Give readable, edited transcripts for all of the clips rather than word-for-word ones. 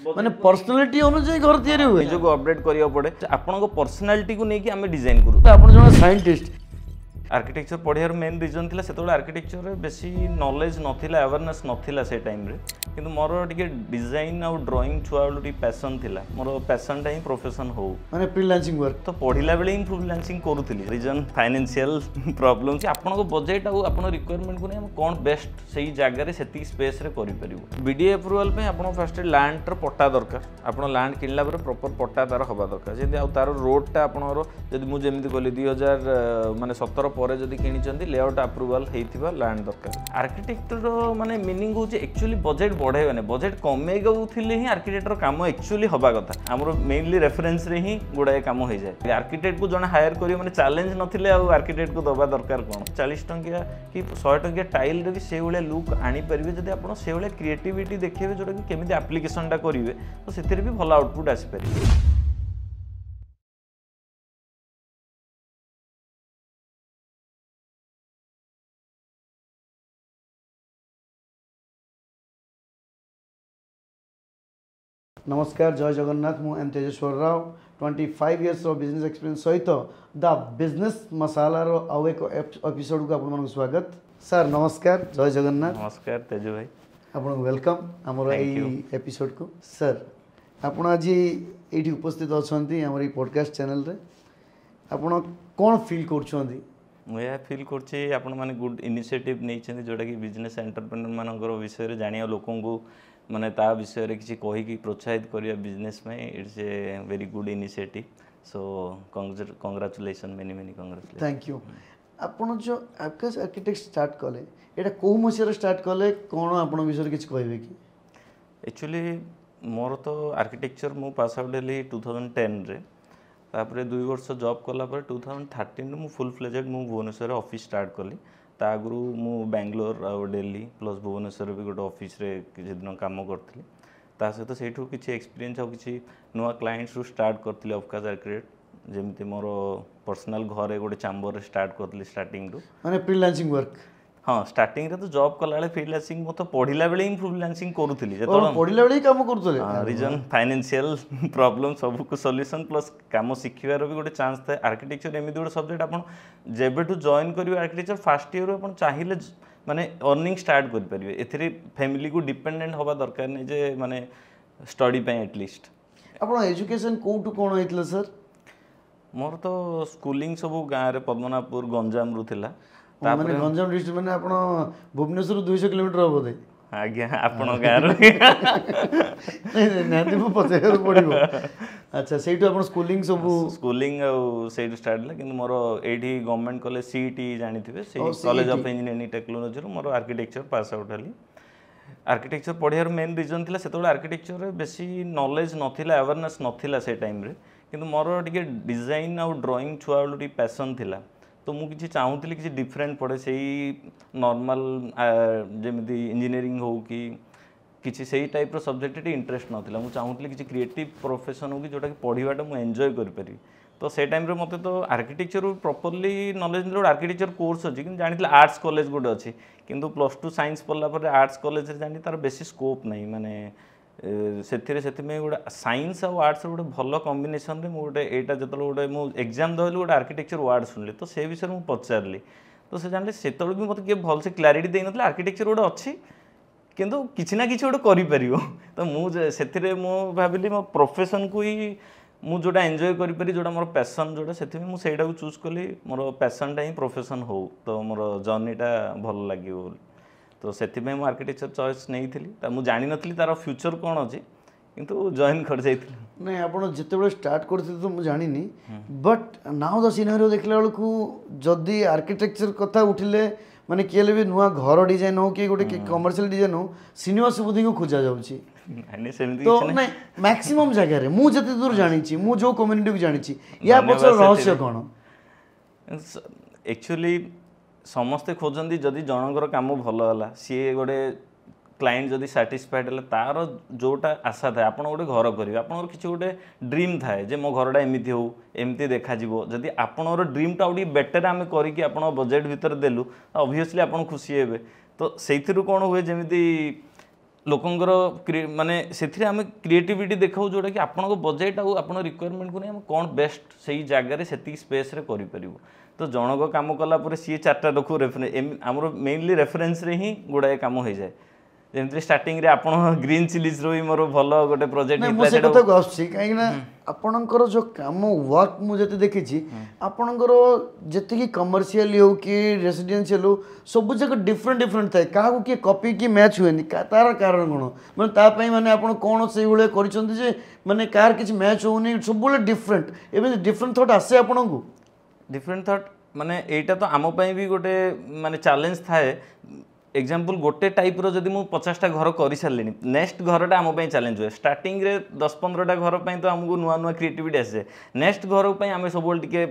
माने पर्सनालिटी अनुसार घर तैयारी हुए जो अपडेट करिया पड़े आपन पर्सनालिटी को लेकिन आम डिजाइन करूँ आप जो साइंटिस्ट आर्किटेक्चर पढ़ार मेन रिजन थिला सेतोले आर्किटेक्चर बेसी नॉलेज नथिला अवेयरनेस नथिला से टाइम रे किंतु मोर टिके डिजाइन आ ड्राइंग छुआ बेलू पैशन थिला मोर पैशन टा ही प्रोफेशन हो माने फ्रीलांसिंग वर्क तो पढ़िला बेले ही फ्रीलांसिंग करूथली रीजन फाइनेंशियल प्रॉब्लम कि आपन को बजेट आ आपन रिक्वायरमेंट को हम कोन बेस्ट सही जगह रे सेती स्पेस रे करि परिबो बीडीए अप्रूवल पे आपन फर्स्ट लैंड र पट्टा दरकार आपन लैंड किनला पर प्रॉपर पट्टा तार होबा दरकार जेंति आ तार रोड टा आपनरो जदि मु जेमिति कहली 2000 माने 17 पर जदि किनिचंदी लेआउट अप्रूवल हेइथिबा लैंड दरकार आर्किटेक्टर माने मीनिंग होची एक्चुअली बजेट बढ़ाइबाने बजेट कमेगउथिले ही आर्किटेक्टर काम एक्चुअली हबा कथा हमरो मेनली रेफरेंस रे ही गुडाए काम हो जाए आर्किटेक्ट को जने हायर करियो माने चैलेंज नथिले आ आर्किटेक्ट को दबा दरकार कोन 40 टंकिया कि 100 टंकिया टाइल रे भी से बेले लुक आनी परिबे जदि आपण से बेले क्रिएटिविटी देखिबे जोटा कि केमिति एप्लीकेशन टा करिवे तो सेतिर भी भलो आउटपुट आसी परिबे नमस्कार जय जगन्नाथ मु M Tejeshwar Rao 25 years of business experience सहित द बिजनेस मसाला रो आउ एक एपिसोड को आपन स्वागत सर नमस्कार जय जगन्नाथ नमस्कार तेजु भाई आपन वेलकम हमर एई एपिसोड को सर आपन आज एठी उपस्थित अछंती हमर ई पॉडकास्ट चैनल रे आपन कोन फील करछंती मुझे फील करछि आपन माने गुड इनिशिएटिव नै छथि जोटा कि बिजनेस एंटरप्रेन्योर मानकर विषय रे जानिया लोकन को माने ता विषय रे किछि कहि कि प्रोत्साहित करिया बिजनेस में it's a very good initiative so congratulation many many congratulation thank you आपन जो आकाश आर्किटेक्ट स्टार्ट कले एटा को मसिया स्टार्ट कले कोन आपन विषय किछि कहबे कि एक्चुअली मोर तो आर्किटेक्चर मु पास आउट हेली 2010 रे तापरे 2 वर्ष जॉब कला पर 2013 मु फुल फ्लेजेड मु भुवनेश्वर ऑफिस स्टार्ट कली ता आगु मु बेंगलोर आ दिल्ली प्लस भुवनेश्वर भी गोटे ऑफिस रे किछि दिन काम करथली ता सहित सेठू किछि एक्सपीरियंस आ किछि नुवा क्लाइंट्स रु स्टार्ट करथली ऑफकाज आर्किटेक्ट जेमिति मोर पर्सनल घरे गोटे चैम्बर रे स्टार्ट करथली स्टार्टिंग रु माने फ्रीलांसिंग वर्क हाँ स्टार्टिंग रे तो जॉब कला बेले फ्रीलांसिंग मो तो पढ़िला बेले ही फ्रीलांसिंग करूथली जे पढ़िला बेले ही काम करथले रीजन फाइनेंशियल प्रॉब्लम सब को सॉल्यूशन प्लस काम सिखिबार भी गोटे चांस था आर्किटेक्चर एमिति गोटे सब्जेक्ट आपन जेबेटू जॉइन करिवे आर्किटेक्चर फर्स्ट ईयर आपन चाहिए माने अर्निंग स्टार्ट कर परिवे एथिरे फैमिली को डिपेंडेंट होबा दरकार नै जे माने स्टडी पे एटलीस्ट आपन एजुकेशन कोटू कोन हेतले सर मोर तो स्कूलिंग सब गाँ रे पद्मनाभपुर गंजाम रु थिला माने गंजाम डिस्ट्रिक्ट माने आपण भुवनेश्वर 200 किलोमीटर हो बोधे आज्ञा आपण गाँ रो नहीं नांदी मु पछेर पड़िबो अच्छा सेइटू आपण स्कूलिंग सेइटू स्टार्ट ला किंतु मोर एठी गवर्नमेंट कॉलेज सीईटी जानिथिबे से कॉलेज ऑफ इंजीनियरिंग टेक्नोलॉजी रो मोर आर्किटेक्चर पास आउट हली आर्किटेक्चर पढ़ार मेन रिजन थिला सेतोले आर्किटेक्चर बेसी नॉलेज नथिला अवेयरनेस नथिला से टाइम रे किंतु मोर टिके डिजाइन आ ड्राइंग छुआ बेलू पैशन थिला तो मु किछि चाहूतली किछि डिफरेंट पड़े सेही नॉर्मल जेमिति इंजीनियरिंग हो कि किछि सेही टाइप रो सब्जेक्ट टे इंटरेस्ट नथिला मु चाहूतली किछि क्रिएटिव प्रोफेशन हो कि जोटा कि पढ़िबाटा मु एन्जॉय करि पारि तो से टाइम रे मते तो आर्किटेक्चर प्रॉपर्ली नॉलेज मिलो आर्किटेक्चर कोर्स अछि कि जानितले आर्ट्स कॉलेज गोटे अछि किंतु +2 साइंस पढ़ला पर आर्ट्स कॉलेज रे जानि तार बेसी स्कोप नै माने सेथिरे सेथिमे गोटे साइंस और आर्ट्स गोटे भल कॉम्बिनेशन रे गोटे एटा जतल गोटे मु एग्जाम दहली गोटे आर्किटेक्चर वर्ड सुनली तो से विषय मु पचारली तो से जानले सेतल भी मते के भल से क्लैरिटी देइ नथले आर्किटेक्चर गोटे अछि किंतु किछि ना किछि गोटे करि परियो तो मु सेथिरे मु भाबिली मो प्रोफेशन को ही मु जोटा एन्जॉय करि परि जोटा मोर पैशन जोटा सेथिमे मु सेटा को चूज कली मोर पैशन टा ही प्रोफेशन हो तो मोर जर्नीटा भल लागियो तो सेथिमे मु आर्किटेक्चर चॉइस नहीं थिली मु जानि नथली तार फ्यूचर कोन अछि किंतु जॉइन कर जाइथिली नहीं आपण जेतेबेले स्टार्ट करथिले तो मु जानिनी बट नाउ द सिनेरियो देखला बेलकू जदी आर्किटेक्चर कथा उठिले माने केले भी नुआ घर डिजाइन हो कि गोटे कमर्शियल डिजाइन हो सिनेमा सुबुद्धि को खोजा जाउची नहीं सेमती तो नहीं मैक्सिमम जगह रे मु जते दूर जानि छी मु जो कम्युनिटी को जानि छी या पछर रहस्य कोन एक्चुअली समस्ते खोजती जदि जनकर काम भल है सी गोटे क्लाइंट जदि साटिस्फाइड है तार जोटा आशा थाए आप गोटे घर करेंगे आप किसी गोटे ड्रीम थाए जे मो घरटा एमती हो एमती देखा जदि आपणर ड्रीमटा गोटे बेटर आम करके आप बजेट भितर देलु ऑब्वियसली आप खुशी हे तो से कौन हुए जमी लोकंर माने से आम क्रिएटिविटी देखाऊ जोटा कि आपण बजेट आउ आप रिक्वायरमेंट को नहीं कौन बेस्ट से जगार से स्पेस करें तो जनक कम कलापर सी 4टा रखू रेफरेन्स आमर मेनली रेफरेन्स रे ही गुड़ाए कम हो जाए जमी स्टार्टिंग रे आपण ग्रीन चिलीज रो मोर भल गोटे प्रोजेक्ट से कथा को आछी कहीं आपणकर जो काम वर्क मुझे देखी आपणकर जी कमर्शियल हो कि रेसिडेंशियल हो सब जगह डिफरेंट डिफरेंट थाए क्या किए कॉपी की मैच हुए तार कारण कौन मैंने माने आप कौन से भाई माने कार किसी मैच होनी सब डिफरेंट एवं डिफरेंट थॉट आसे आपन को डिफरेंट थॉट माने एटा तो आम भी गोटे माने चैलेंज थाए एग्जाम्पल गोटे टाइप रो जदि मु 50टा घर कर सारे नेक्स्ट घरटा आम चैलेंज हुए स्टार्टिंग रे 10-15टा घर तो आमको नुआ नुआ क्रिएटिविटी आसे नेक्स्ट घर आम सब टे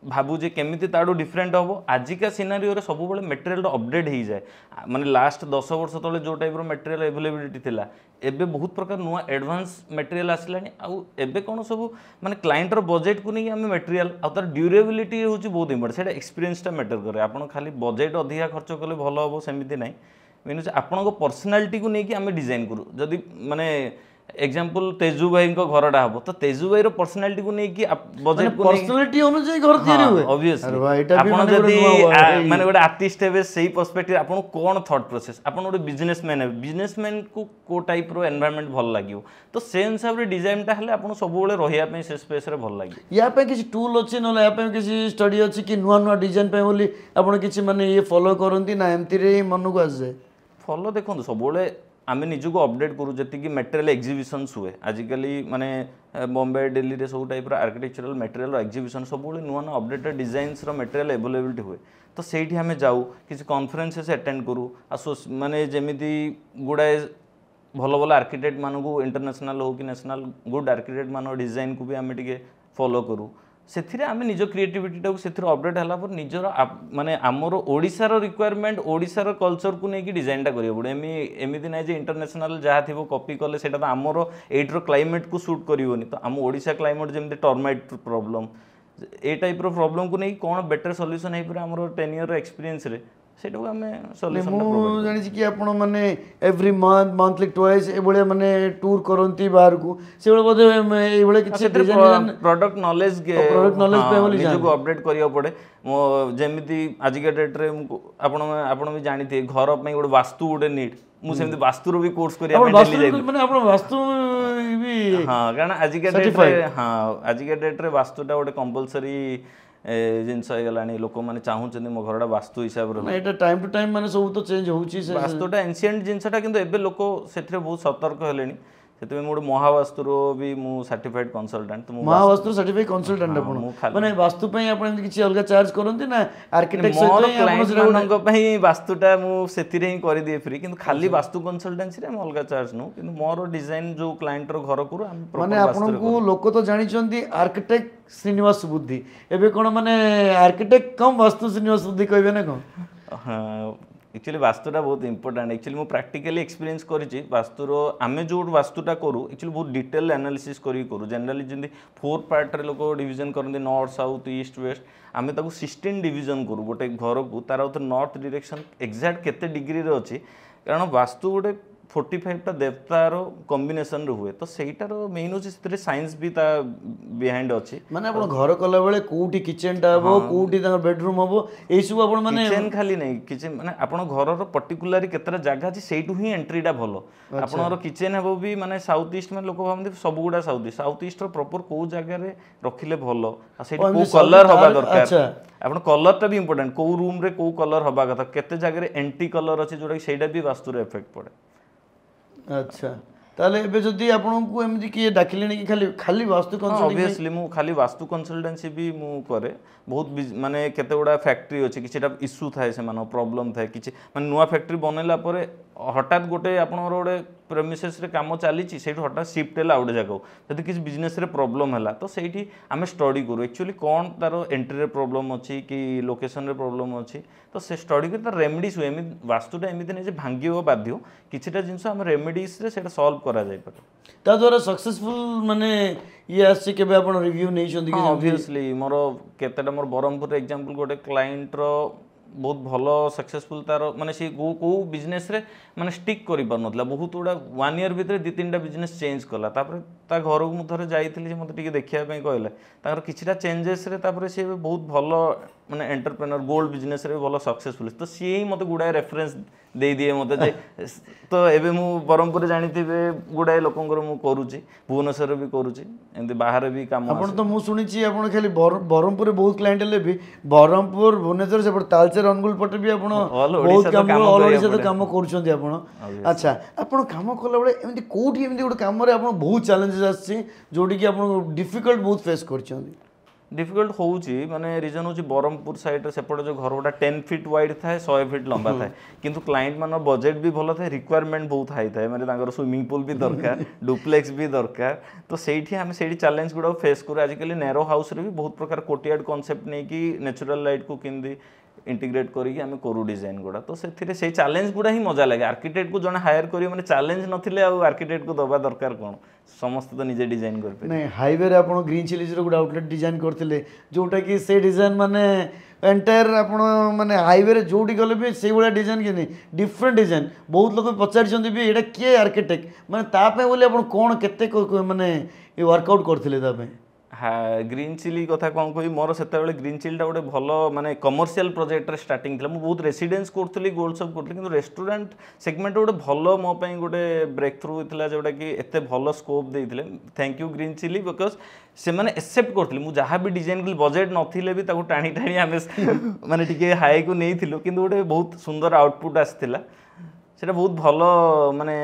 भावुजे केमिति ताडू डिफरेंट हम आजिका सिनारियो रे सब मटेरियल अपडेट हो जाए माने लास्ट 10 वर्ष तले जो टाइप मटेरियल अवेलेबिलिटी थिला एबे बहुत प्रकार नुआ एडवांस मटेरियल आसलानी आउ एबे कोन सब माने क्लाइंट रो बजेट को नहीं आम मटेरियल आ तार ड्यूरेबिलिटी होची बहुत इंपोर्टेंट सेटा एक्सपीरियंस टा मैटर करे आपण खाली बजेट अधिका खर्च कले भलो हबो सेमिति नाही मीन आपण को पर्सनालिटी को नहीं आम डिजाइन करू जदि माने एग्जांपल तेजु भाई को घरटा हम तो तेजु भाई रो पर्सनालिटी को नहीं बजेट को पर्सनालिटी अनुसार घर तैयारी हुए ऑब्वियसली आपण जदी माने गोटे आर्टिस्ट हेबे सही पर्सपेक्टिव आपण कोन थॉट प्रोसेस आपण गोटे बिजनेसमैन है बिजनेसमैन को टाइप रो एनवायरनमेंट भल लागियो तो से हिसाब रे डिजाइन टा हले आपण सब बेले रहिया पे से स्पेस रे भल लागी या पे किसी टूल अछि न या पे किसी स्टडी अछि कि नुवा नुवा डिजाइन पे बोली आपण किसी माने ये फॉलो करंती ना एमती रे मन को आ जाए फॉलो देखो सब बेले आम निजक अपडेट करूँ जी मटेरियल एक्जिबिशन्स हुए आजिकल माने बॉम्बे दिल्ली रे सब टाइप आर्किटेक्चरल मटेरियल एक्जिबिशन सब नुआ नुआ अपडेटेड डिजाइन्स मटेरियल अवेलेबिलिटी हुए तो सेठी हमें जाऊ किसी कॉन्फ्रेंसेस अटेंड करूँ माने जेमिति गुड़ाए भल भल आर्किटेक्ट मान को इंटरनेशनल हो कि नेशनल गुड आर्किटेक्ट मान डिजाइन को भी आम टे फॉलो करूँ से आम निज क्रिएटिविटी से अपडेट है निजर माने आमर ओडिशार रिक्वायरमेंट ओडिशार कल्चर को लेकिन डिजाइनटा करियो पड़े एमती ना जे इंटरनेशनल जहाँ थी कॉपी कले से आमर एट्र क्लाइमेट को सूट करनी तो आम ओडिशा क्लाइमेट जमी टर्माइट प्रॉब्लम ए टाइप प्रॉब्लम को नहीं कौन बेटर सॉल्यूशन है पूरा आमर 10 ईयर एक्सपीरियंस रे सेटो हमें सॉल्यूशन मु जानि कि आपण माने एवरी मंथली ट्वाइस ए बळे माने टूर करंती बाहर को से बळे बोधे ए बळे किछि डिजाइन प्रोडक्ट नॉलेज पे बोली निजको अपडेट करियो पड़े मो जेमिति आजिका डेट रे आपण भी जानिथे घर पे गोटे वास्तु गोटे नीड मु सेमिति वास्तु रो भी कोर्स करिया पे डेली जाई माने आपण वास्तु भी हां कारण आजिका डेट रे हां आजिका डेट रे वास्तुटा गोटे कंपलसरी जिनस होगलानी लोक मैंने चाहूँ मो घर वास्तु हिसाब से टाइम टू टाइम माने सब तो चेंज होउची से वास्तुटा एंशिएंट जिनसटा किंतु एबे लोक सेथरे बहुत सतर्क हेलेनी सेते मोड महावास्तु रो भी मु सर्टिफाइड कंसल्टेंट तो महावास्तु सर्टिफाइड कंसल्टेंट आपण माने वास्तु पई आपण किछि अलग चार्ज करंती ना आर्किटेक्ट सहित क्लाइंट मानक पई वास्तुटा मु सेतिरे ही करि दिए फ्री किंतु खाली वास्तु कंसल्टेंसी रे हम अलग चार्ज नो किंतु मोर डिजाइन जो क्लाइंट रो घर करू हम माने आपण को लोक तो जानि चंती आर्किटेक्ट श्रीनिवास बुद्धि एबे कोन माने आर्किटेक्ट कम वास्तु श्रीनिवास बुद्धि कहबे ना कोन हां एक्चुअली वास्तुटा बहुत इंपोर्टेंट एक्चुअली मु प्रैक्टिकली एक्सपीरियंस करिछि वास्तुर आमे जो वास्तुटा करू एक्चुअली बहुत डिटेल एनालिसिस करी करू जनरली जंदी 4 पार्ट रे लोक डिवीजन करंदी नॉर्थ साउथ ईस्ट वेस्ट आमे ताकू 16 डिवीजन करू गोटे घर को तार नॉर्थ डायरेक्शन एग्जैक्ट केते डिग्री रे अछि कारण वास्तु गोटे 45 टा देवतार कॉम्बिनेशन रे हुए तो सेटार मेन होछि सेतरे साइंस भी ता बिहाइंड अछि माने आपण घर कला बेले कोठी किचन टा हबो कोठी तार बेडरूम हबो एई सब आपण माने किचन खाली नै किचन माने आपण घर रो पर्टिकुलरली केतरा जागा अछि सेटु ही एंट्री टा भलो आपण रो किचन हबो भी माने साउथ ईस्ट में लोक भाबंती सब गुडा साउथ ईस्ट रो प्रॉपर को जागा रे रखिले भलो आ सेटु को कलर हबा दरकार आपण कलर टा भी इंपोर्टेंट को रूम रे को कलर हबा कथा केते जागा रे एंटी कलर अछि जोडा सेटा भी वास्तु रे इफेक्ट पड़े अच्छा ताले एबे जदी आपन को एमदी कि डाकिलेनी कि खाली वास्तु कंसल्टिंग ऑब्वियसली मु खाली वास्तु कंसल्टेंसी भी मु करे बहुत माने केते गुडा फैक्ट्री अछि किछटा इश्यू थाए से मानो प्रॉब्लम थाए किछि माने नुवा फैक्ट्री बनैला परे हठात गोटे आपनर गोटे प्रेमिसेस रे काम चली सेठी हठात शिफ्ट है आउटे जगह जदि किसी बिजनेस रे प्रॉब्लम है तो सेठी आमे स्टडी करू एक्चुअली कौन तार एंट्री रे प्रॉब्लम अछि कि लोकेशन रे प्रॉब्लम अछि तो से स्टडी कर तार रेमेडीज हुए वास्तुटा एमिति नै जे भांगियो बाध्य किछटा जिंस हम रेमेडीज रे सेटा सॉल्व करा जाय पारे ता द्वारा सक्सेसफुल माने ये आसी केबे आपण रिव्यू नै छथि कि ऑब्वियसली मोर केतेटा मोर बरहमपुर एग्जांपल गोटे क्लाइंट रो बहुत भल सक्सेसफुल तार माने सी को बिजनेस रे माने स्टिक करि पार नथला बहुत गुड़ा 1 ईयर भितर 2-3टा बिजनेस चेंज कला तापर ता घर को मु थरे जाइथिली मते टिके देखिया पे कहले ताकर किछिटा चेंजेस रे तापर सी बहुत भल माने एंटरप्रेन्योर गोल्ड बिजनेस रे भल सक्सेसफुल तो सी ही मते गुडा रेफरेंस दे दिए मते जे तो एबे मु बरमपुर जानिथिबे गुडा लोकंकर मु करूची भुवनेश्वर भी करूची एंती बाहर भी काम आपण तो मु सुनिची आपण खाली बरमपुर बहुत क्लाइंट ले भी बरमपुर भुवनेश्वर से तालचेर अनुगुल पटे भी आपण बहुत काम ऑल ओडिसा तो काम करूछंती आपण अच्छा आपण काम कला बेले एमती कोठी एमती गोटे काम रे आपण बहुत चैलेंजेस आछि जोडी कि आपण डिफिकल्ट बहुत फेस करछंती डिफिकल्ट होउची माने रीजन होची बरमपुर साइड रे सेपटे जो घर गोटा 10 फीट वाइड थाए 100 फीट लंबा थाए किंतु क्लाइंट मान बजेट भी भलो थाए रिक्वायरमेंट बहुत हाई थाए माने तांगर स्विमिंग पूल भी दरकार डुप्लेक्स भी दरकार तो सेठी हम सेठी चैलेंज गुडा फेस करू आजिकली नैरो हाउस रे भी बहुत प्रकार कोटियाड कांसेप्ट नै कि नेचुरल लाइट को किंदी इंटीग्रेट करिक आम करू डिजाइन गुड़ा तो से चैलेंज गुड़ा ही मजा लगे आर्किटेक्ट को जन हायर करियो माने चैलेंज नथिले आ आर्किटेक्ट को दबा दरकार कोन समस्त तो निजे डिजाइन कर पे नहीं हाईवे रे आपण ग्रीन चिलीज रो गुड आउटलेट डिजाइन करथिले जोटा कि से डिजाइन माने एंटायर आपण माने हाईवे रे जोडी गले भी से बडा डिजाइन के नहीं डिफरेंट डिजाइन बहुत लोग पचार छथि भी एटा के आर्किटेक्ट माने ता पे बोले आपण कोन केते माने वर्कआउट करथिले ता पे हाँ ग्रीन चिली कथा कौन कही मोर से ग्रीन चिलीटा गोटे भल माने कमर्शियल प्रोजेक्ट स्टार्टिंग थी मुझे बहुत रेसिडेंस करी गोल्ड सब करी कि रेस्टोरेंट सेगमेंट गोटे भल मो गोटे ब्रेक थ्रू होता जोटा कि एत भल स्कोप देते thank you green chilli because से मैंने एक्सेप्ट करते मुझे जहाँ भी डिजाइन कली बजेट नथिले भी ताको टाणी टाणी आम माने टिके हाई को नहीं थिलु किंतु गोटे बहुत सुंदर आउटपुट आसला सेटा बहुत भल माने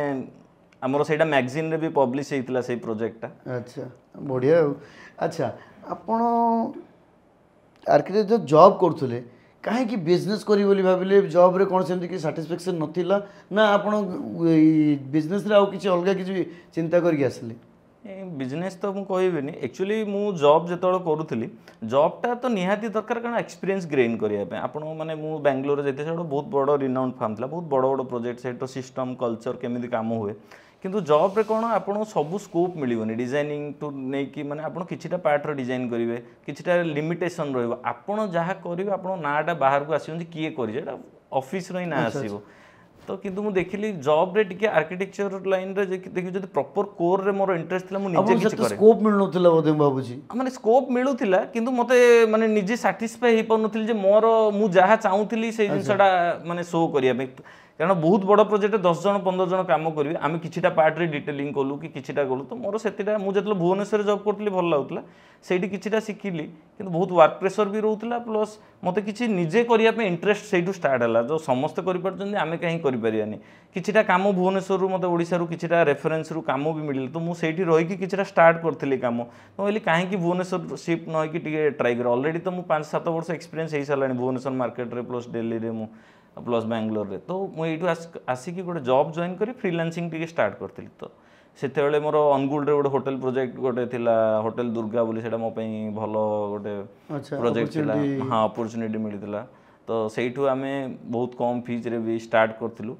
आमर सेटा मैगजीन रे भी पब्लिश होइतिला से प्रोजेक्टटा अच्छा बढ़िया अच्छा आपण आर्किटेक्ट जो जॉब करथुले काहे कि बिजनेस करी बोली भाबिले जॉब रे कोन सेमति कि सैटिस्फैक्शन नथिला ना आपण बिजनेस रे आ किछि अलगा किछि चिंता करी आसले बिजनेस तो मुझे कहबेनि एक्चुअली मु जॉब जेतळ करूथली जॉबटा तो निहाती दरकार कारण एक्सपीरियंस गेन करिया आपण माने मु बेंगलोर जेते सेडो बहुत बड़ रिनाउंड फार्म थला बहुत बड़ बड़ प्रोजेक्ट सेटो सिस्टम कल्चर केमिति काम हुए किंतु जॉब रे कोन आपण सब स्कोप मिलिवनी डिजाइनिंग टू नै कि माने आपण किछिटा पार्ट रो डिजाइन करिवे किछिटा लिमिटेशन रहइबो आपण जहा करिवे आपण नाटा बाहर को आसीवन किए करि जेटा ऑफिस रो ही ना आसीबो तो किंतु मु देखिली जॉब रे टिके आर्किटेक्चर लाइन रे देखि जदी प्रॉपर कोर रे मोर इंटरेस्ट थिला मु निजे किछ करे स्कोप मिलनथिला बोधे बाबूजी माने स्कोप मिलुथिला किंतु मते माने निजे सैटिस्फाई हे पनथिल जे मोर मु जहा चाहूथिली से जिंसडा माने शो करिया पे कारण बहुत बड़ प्रोजेक्ट 10 जन 15 जन काम करिवे आमे किछिटा पार्ट रे डिटेलिंग कलु कि किछिटा कलु तो मोर सेतिटा मु जतले भुवनेश्वर जॉब करथली भल लागुतला सेठी किछिटा सिखिली किंतु बहुत वर्क प्रेशर भी रहउतला प्लस मते किछि निजे करिया पे इंटरेस्ट सेठू स्टार्ट हला जो समस्त करि परछन आमे काहे करि परियानी किछिटा काम भुवनेश्वर रु मते ओडिसा रु किछिटा रेफरेंस रु काम भी मिलिल तो मु सेठी रहि कि किछिटा स्टार्ट करथली काम तो बोली काहे कि भुवनेश्वर शिफ्ट न कि टिके ट्राई कर ऑलरेडी तो मु 5-7 वर्ष एक्सपीरियंस हे सालानी भुवनेश्वर मार्केट रे प्लस दिल्ली रे मु प्लस बेंगलोर रे तो मुझे आसिक गोटे जॉब जॉइन करी फ्रीलांसिंग टी स्टार्ट करी तो से मोर अनुगुल रे गोटे होटल प्रोजेक्ट गोटे थिला होटल दुर्गा बोली सेटा मो पई भलो गोटे प्रोजेक्ट थिला हां अपॉर्चुनिटी मिलितला तो सेठू आमे बहुत कम फीस रे भी स्टार्ट करथिलु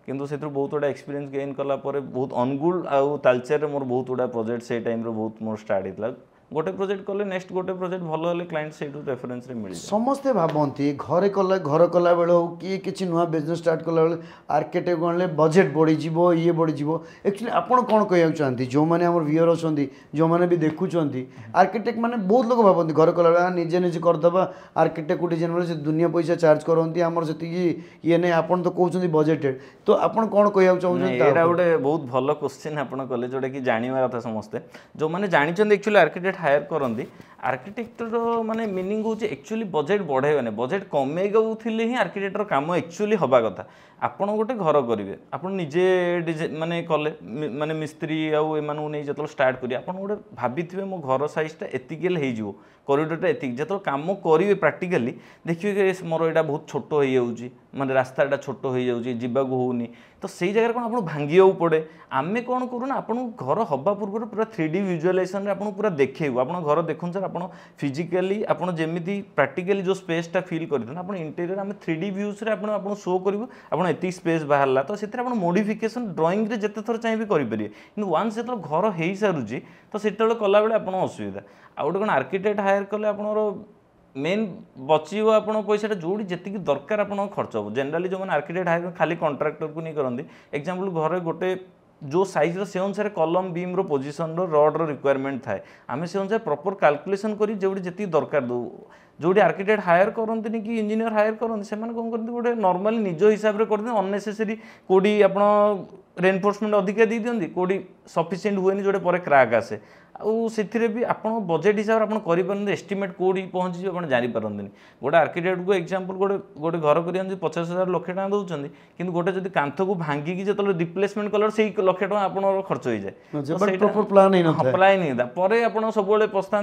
किंतु सेथु बहुत बड़ा एक्सपीरियंस गेन कला परे बहुत अनुगुल आ तालचेर रे मोर बहुत बड़ा प्रोजेक्ट से टाइम रे बहुत मोर स्टार्ट हितला गोटे प्रोजेक्ट कले नेक्स्ट गोटे प्रोजेक्ट भलो हले क्लाइंट सेठू रेफरेंस रे मिली समस्ते भाबंती घरे कला घर कला बेले हो कि किछि नुवा बिजनेस स्टार्ट कला बेले आर्किटेक्ट गणले बजेट बढ़ी जीवो ये बढ़ी जीवो एक्चुअली आपण कोन कहया चाहंती जो माने हमर व्यूअर अछंती जो माने भी देखु चंती आर्किटेक्ट माने बहुत लोग भाबंती घर कला बेले निजे निजे कर दबा आर्किटेक्ट को डिजाइन वाले से दुनिया पैसा चार्ज करंती हमर सेति ये नै आपण तो कहउछंती बजेटेड तो आपण कोन कहया चाहउछंती एरा गोटे बहुत भलो क्वेश्चन आपण कले जोटा कि जानिवा कथा समस्ते जो माने जानिचंती एक्चुअली आर्किटेक्ट हायर करती आर्किटेक्टर माने मीनिंग हो एक्चुअली बजेट बढ़ाइबाने बजेट कमेगले ही आर्किटेक्टर काम एक्चुअली हवा कथा आपण गोटे घर करेंगे आप निजे माने कले माने मिस्त्री आउ एमानू नहीं जो स्टार्ट करेंगे आप गोटे भाभी मो घर साइजटा एतिकेल हो कॉरिडोरटा एतिक जो काम करेंगे प्राक्टिकली देखिए मोर यहाँ बहुत छोट हो जाऊँगी माने रास्ताटा छोट हो जाऊँगी जीवाक होनी तो सही जगह कौन आपको भांगे पड़े आमे कौन करूँ ना आपन घर हवा पूर्व पूरा 3D विजुअलाइजेशन आपको पूरा देखो आप घर देखुन सर आप फिजिकली आपड़ जमी प्राक्टिकली जो स्पेसटा फिल कर आप इंटेरियर आम 3D व्यूज आप शो करूँ आप एति स्पेस बाहर तो से मॉडिफिकेशन ड्राइंग रे जिते थर चाहिए करेंगे कि वन्स जो घर हो सारूँ तो से कला बेले आप असुविधा आ गोटे कौन आर्किटेक्ट हायर कले आप मेन बचिव आप पैसा जो जी दरकार आप खर्च हो जनरली जो आर्किटेक्ट हायर खाली कॉन्ट्रैक्टर को नहीं करती एग्जांपल घरे गोटे जो साइज से अनुसार कलम बीम पोजिशन रड रिक्वायरमेंट थाए आम से अनुसार प्रॉपर कैलकुलेशन करी जो जी दरकार दो जो आर्किटेक्ट हायर करते कि इंजीनियर हायर करते से कौन करते गोटे नॉर्मली निज हिसाब से करते अननेसेसरी कोडी आप रेनफोर्समेंट अधिका दी दिखती कोडी सफिशिएंट हुए जोटे पर क्राक आसे आउ भी आप बजेट हिसाब से आपंते एस्टिमेट कौटी पहुँची आप जापारती गोटे आर्किटेक्ट को एग्जांपल गोटे गोटे घर कर 50,000 लक्ष टका दौरान कि गोटे जब कांथ को भांगिकी जो रिप्लेसमेंट कलर से लक्ष टका आप खर्च हो जाए प्लान नहीं था पर आप सब पछता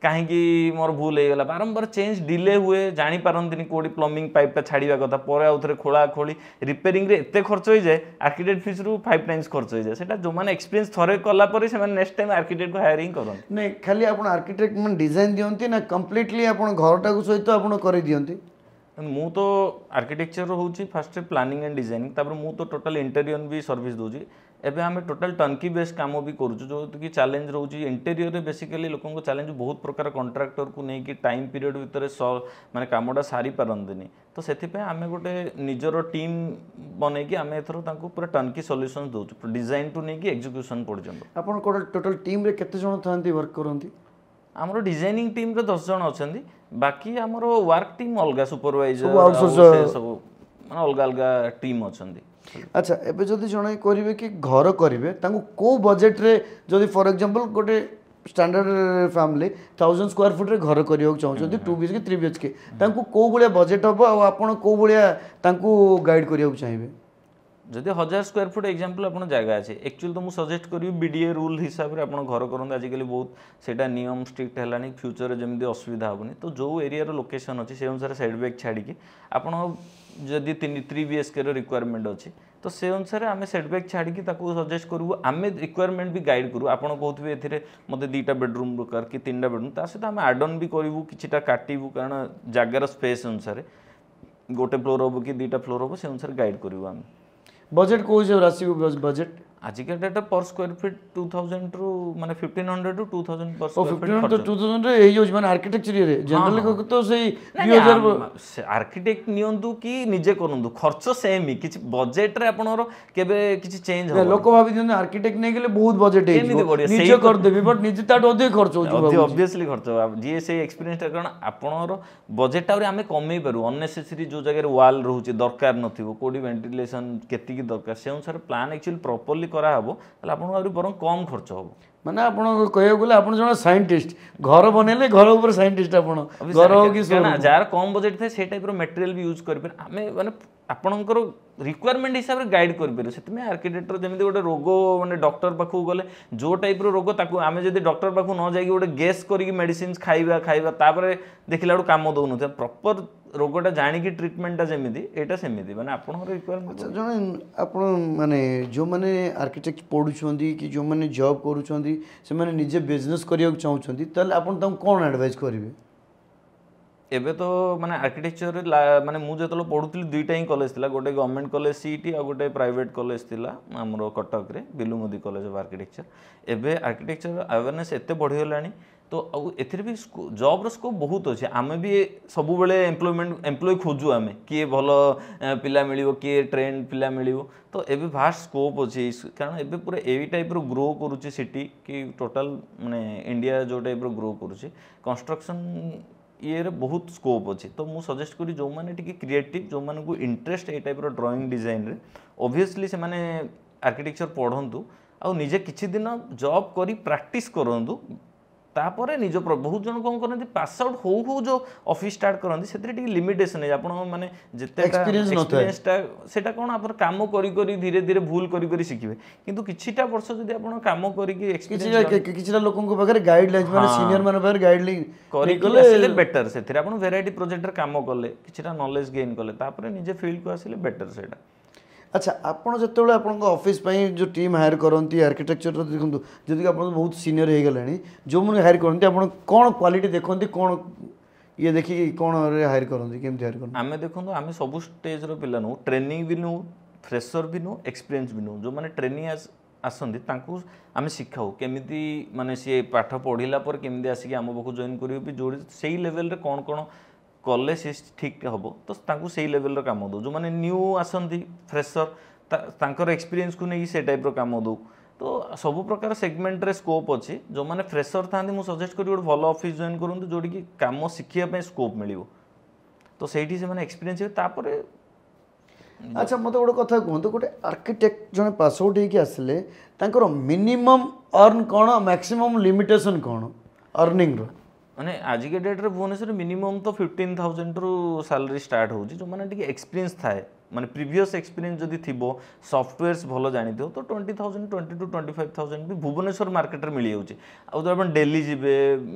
कहीं मोर भूल हो गला बारंबार चेंज डिले हुए जापारती कौटी प्लम्बिंग पाइपटा छाड़ा कथा पर आउ थे खोला खोली रिपेयरिंग एत खर्च हो जाए आर्किटेक्ट फीस रु 5 टाइम्स खर्च हो जाए जो मैंने एक्सपीरियंस थरे कलापर से नेक्स्ट टाइम आर्किटेक्ट हायरिंग करते नहीं खाली आप आर्किटेक्ट मन डिजाइन दियंती ना कंप्लीटली आप घरटा को सहित आप कर दियंती मु तो आर्किटेक्चर होची फर्स्ट प्लानिंग एंड डिजाइनिंग तापर मु तो टोटल इंटेरियर भी सर्विस दोची एबे आमे टोटल टर्नकी बेस काम भी करूछु जो कि चैलेंज रोची इंटेरियर रे बेसिकली लोकन को चैलेंज बहुत प्रकार कॉन्ट्रैक्टर को नहीं कि टाइम पीरियड भीतर माने कामडा सारी पारंतनी तो सेथि पे आमे गोटे निजरो टीम बनै कि आमे एथरो तांको पूरा टर्नकी सॉल्यूशंस दोछु डिजाइन टू नहीं कि एग्जीक्यूशन पर्यंत आपन टोटल टीम रे केते जण थांती वर्क करंती आमरो डिजाइनिंग टीम रे 10 जण अछंदी बाकी आमरो वर्क टीम अलगा सुपरवाइजर सब माने अलगा अलगा टीम अछंदी अच्छा एबे जदि जणे करिवे कि घर करिवे तांको को बजेट रे जदि फॉर एग्जांपल गोटे स्टैंडर्ड फैमिली 1000 स्क्वायर फुट रे घर करियो चाहउछंती 2 बीएचके 3 बीएचके तांको को बलिया बजेट हबो आ आपण को बलिया तांको गाइड करियो चाहिबे जदि 1000 स्क्वायर फुट एग्जांपल आपन जगह अछि एक्चुअली तो मु सजेस्ट करियो बीडीए रूल हिसाब रे आपन घर करन आजिकली बहुत सेटा नियम स्ट्रिक्ट हेलानी फ्यूचर रे जेमदी असुविधा होबनी तो जो एरिया रो लोकेशन अछि से अनुसार सेटबैक छाडी कि आपन जदि 3 बीएचके रो रिक्वायरमेंट अछि तो से अनुसार आम सेटबैक छाड़ी ताको सजेस्ट करूँ आम रिक्वायरमेंट भी गाइड करूँ आपड़ कहते ए मत 2टा बेडरूम दरकार कि 3टा बेडरूम ता सहित आम आड ऑन भी करूँ किछिटा काटू कारण जगार स्पेस अनुसार गोटे फ्लोर हम कि 2टा फ्लोर हम से अनुसार गाइड करूँ आम बजेट कौन से राशि बजेट आजिका डेट पर स्क्वायर फीट 2000 रु माने 1500 टू 2000 पर स्क्वायर फीट 1500 टू 2000 रे एही माने आर्किटेक्चर रे जनरली को तो सेही 2000 आर्किटेक्ट नियंतु कि निजे करंतु खर्च सेम ही किछ बजेट रे आपनर केबे किछ चेंज हो लोक भाबी दिन आर्किटेक्ट नै गेले बहुत बजेट है निजे कर देबी बट निजे ताट अधिक खर्च हो जो ऑब्वियसली खर्च हो जी से एक्सपीरियंस कारण आपनर बजेट आउरी हमें कमै पारु अननेसेसरी जो जगह वॉल रहउची दरकार नथिबो कोडी वेंटिलेशन केति की दरकार से अनुसार प्लान एक्चुअली प्रॉपर्ली करा हबो तले आपन आउरी बरं कम खर्च हबो माने आपण कहयो गेले आपण जण साइंटिस्ट घर बनेले घर ऊपर साइंटिस्ट आपण घर हो कि जार कम बजेट थे से टाइप रो मटेरियल भी यूज कर पर हमें माने आपणकर रिक्वायरमेंट हिसाब से गाइड कर पारे से आर्किटेक्टर जमी गोटे रोग माने डॉक्टर पाखु गले जो टाइप रो रोग ताकू आमे जदी डॉक्टर पाखु न जाई गोटे गेस करी मेडिसिन खाइबा तापर देखिला काम दउन प्रॉपर रोगटा जानिकी ट्रीटमेंटा जमी एटा सेमिति माने आपन रिक्वायरमेंट जण आपण माने जो माने आर्किटेक्ट पढुछंदी कि जो माने जॉब करूछंदी से माने निजे बिजनेस करियो चाहउछंदी तले आपण तम कोन एडवाइस करिवे एबे तो माने आर्किटेक्चर माने मु जेतलो पढुतली 2टा ही कॉलेज थिला गोटे गवर्नमेंट कॉलेज सीईटी आ गोटे प्राइवेट कॉलेज थिला हमरो कटक रे बिलुमुदी कॉलेज ऑफ आर्किटेक्चर एबे आर्किटेक्चर अवेयरनेस एते बढ़ी गलानी तो एथिरे भी जॉब रो स्कोप बहुत अछि आमे भी सब बेले एम्प्लॉय खोजु आमे कि भलो पिला मिलिवो कि ट्रेंड पिला मिलिवो तो एबे भास्ट स्कोप अछि कारण एबे पूरा एवी टाइप रो ग्रो करूछि सिटी कि टोटल माने इंडिया जो टाइप रो ग्रो करूछि कंस्ट्रक्शन ये रे बहुत स्कोप अच्छी तो मुझे सजेस्ट करी जो मैंने टी क्रिएटिव जो मान को इंटरेस्ट ए टाइप ड्राइंग डिजाइन रे ऑब्वियसली से माने आर्किटेक्चर पढ़ंतु आ निजे किछि दिन जॉब करी प्रैक्टिस करंतु तापर निज बहुत जन कौन करते पास आउट हो जो ऑफिस स्टार्ट करते से लिमिटेशन है आप माने जिते एक्सपीरियंसटा सेटा कौन आप काम करी धीरे धीरे भूल करी शिखिबे किंतु किछिटा वर्ष जदी आप काम करी एक्सपीरियंस किछिटा लोकन को बगैर गाइडलाइन माने सीनियर माने बगैर गाइडलाइन करी आसिले बेटर सेथिरे आप वेराइटी प्रोजेक्ट रे काम करले किछिटा नॉलेज गेन करले तापर निजे फील्ड को आसिले बेटर सेटा अच्छा आपन जतले आपन ऑफिस पई जो टीम हायर करंती आर्किटेक्चर देखंतु जदी आपन बहुत सीनियर हे गलानी जो मन हायर करंती आपन कोन क्वालिटी देखंती कोन ये देखि कोन रे हायर करंती केमति हायर करंती आमे देखंतु आमे सब स्टेज रो पिला नो ट्रेनिंग भी नो फ्रेशर भी नो एक्सपीरियंस भी नो जो माने ट्रेनिंग आसती आम शिखाऊ केमी माने सी पाठ पढ़ला केमी आसिक आम पाक जॉइन कर जो से लेवल रे कौन कौन कले सी ठीक हम तो से लेवल काम दो जो मैंने न्यू आसती फ्रेशर तांकर एक्सपीरियंस को नहीं से टाइप काम दो तो सब प्रकार सेगमेंट रे स्कोप अच्छी जो मैंने फ्रेशर था मुझे सजेस्ट करी गोटे भल ऑफिस जॉइन करूँ जोड़ी कि काम शिखा स्कोप मिल तो सही से एक्सपीरियंस तापर अच्छा मत गोटे कथा कहतु गोटे आर्किटेक्ट जन पास आउट होगी आसिले मिनिमम अर्न कौन मैक्सिमम लिमिटेशन कौन अर्निंग रो माने आज के डेट रे भुवनेश्वर मिनिमम तो 15,000 रु सैलरी स्टार्ट हो जो मैंने एक्सपीरियंस थाए माने प्रीवियस एक्सपीरियंस जदि थिबो सॉफ्टवेयर्स भलो जानी तो 20,000 20 to 25,000 भी भुवनेश्वर मार्केट रे मिल जाउची आ तो अपन दिल्ली जिबे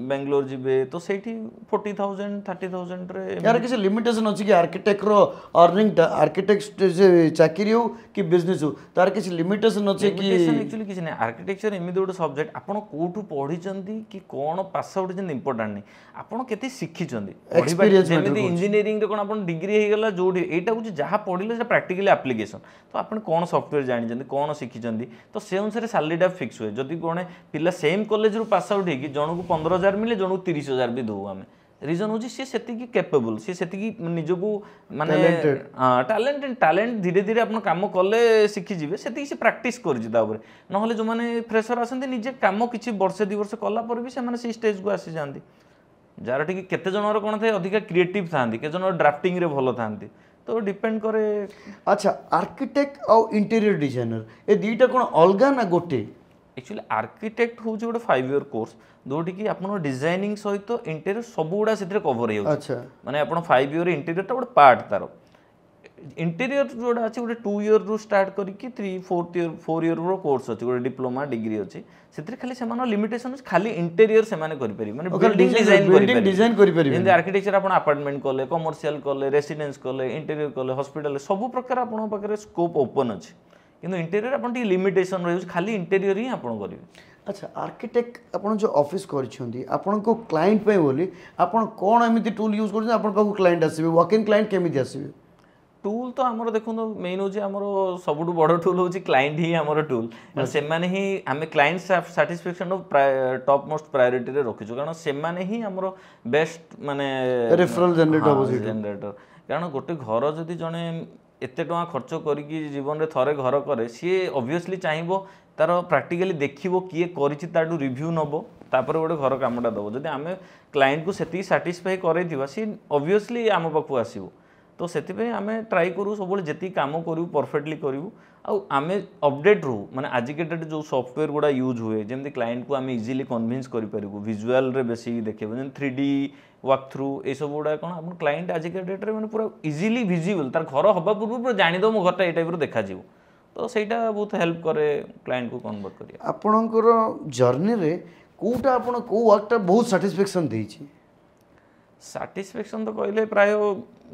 बेंगलोर जिबे तो सेठी 40,000 30,000 रे यार किसी लिमिटेशन अछि कि आर्किटेक्ट रो अर्निंग आर्किटेक्ट जे चाकरी हो कि बिजनेस हो तार किसी लिमिटेशन अछि कि एक्चुअली किसी नहीं आर्किटेक्चर एमिति गोटे सब्जेक्ट आपण कोठू पढी चंदी कि कोन पास आउट जे इंपोर्टेंट नहीं आपण केते शिखी चंदी एक्सपीरियंस जेमिति इंजीनियरिंग रे कोन आपण डिग्री हे गेला जोडी एटा कुछ जहा पढी प्रैक्टिकली एप्लिकेशन तो आप कौन सॉफ्टवेयर जानी कौन शिखी तो से अनुसार सैलरीटा फिक्स हुए जदि कौन पिला सेम कॉलेज रू पास आउट होगी जन को 15,000 मिले जन को 30,000 भी दो आम रिजन हूँ सी से कैपेबल सी से निजको माने टैलेंट धीरे धीरे आप कम कले शिखीजे से प्राक्ट कर ना जो मैंने फ्रेशर आसते निजे कम किसी वर्षे 2 वर्ष कलापर भी से स्टेज को आसी जाती जार टी केते जनर कौन थे अधिक क्रिएटिव था के जन ड्राफ्टिंग रे भल था तो डिपेंड करे अच्छा आर्किटेक्ट और इंटीरियर डिजाइनर ए दीटा कौन अलगा ना गोटे एक्चुअली आर्किटेक्ट हूँ गोटे 5 year कोर्स जोटी कि आप डिजाइनिंग सहित इंटीरियर सब गुड़ा से कवर हो अच्छा माने आप 5 year इंटीरियर गोटे पार्ट तार इंटीरियर जोड़ा अच्छी गोटे 2 year रू स्टार्ट करके 4 year रो कोर्स अच्छी गोटे डिप्लोमा डिग्री अच्छी से खाली से लिमिटेशन खाली इंटीरियर से माने डिजाइन जैसे आर्किटेक्चर आप अपार्टमेंट कले कमर्शियल कले रेसिडेंस कले इंटीरियर कले हॉस्पिटल सब प्रकार आप स्कोप ओपन अच्छे किंतु इंटीरियर आप लिमिटेशन रही खाली इंटीरियर ही आप करेंगे अच्छा आर्किटेक्ट आप जो ऑफिस करिसेंती आपन को क्लाइंट पे बोली आपन कोन एमिति टूल यूज करछन आपन पाखु क्लाइंट आसीबे वॉक इन क्लाइंट केमिति आसीबे टूल तो आमर देखो मेन हूँ आमर सब बड़ टूल हूँ क्लाइंट ही आमर टूल से ही आम client satisfaction top most priority रे रखीचु कारण से ही आमर बेस्ट माने रेफरल जनरेटर कारण गोटे घर जदि जड़े एते टଙ୍କା खर्च करके जीवन रे थरे घर करे सी ऑब्वियसली चाहिए तार प्रैक्टिकली देखिबो किए करिछि ताडू रिव्यू नबो तापर गोटे घर कामटा दबो जदि आमे क्लाइंट को सेति सैटिस्फाई करैथिबा सी ऑब्वियसली आम पाखु आसीबो तो से आम ट्राई करूँ सब जी कम करूँ परफेक्टली करूँ आम अपडेट रू माने आज के डेट जो सॉफ्टवेयर गुड़ा यूज हुए जमी क्लाइंट को आम इजिली कन्विन्स करूँ विजुआल रे बेसी देखे 3D वर्क थ्रू ये सब गुड़ा कौन आप क्लाइंट आज के डेट में पूरा इजिली विजिबल तार घर हवा पूर्व पूरा जानीद मो घरटा ये टाइप देखा तो सहीटा बहुत हेल्प करे क्लाइंट को कन्वर्ट करिया आपणकर जर्नी रे कोटा आपण को वर्कटा बहुत सैटिस्फैक्शन देछि साटिस्फैक्शन तो कहले प्राय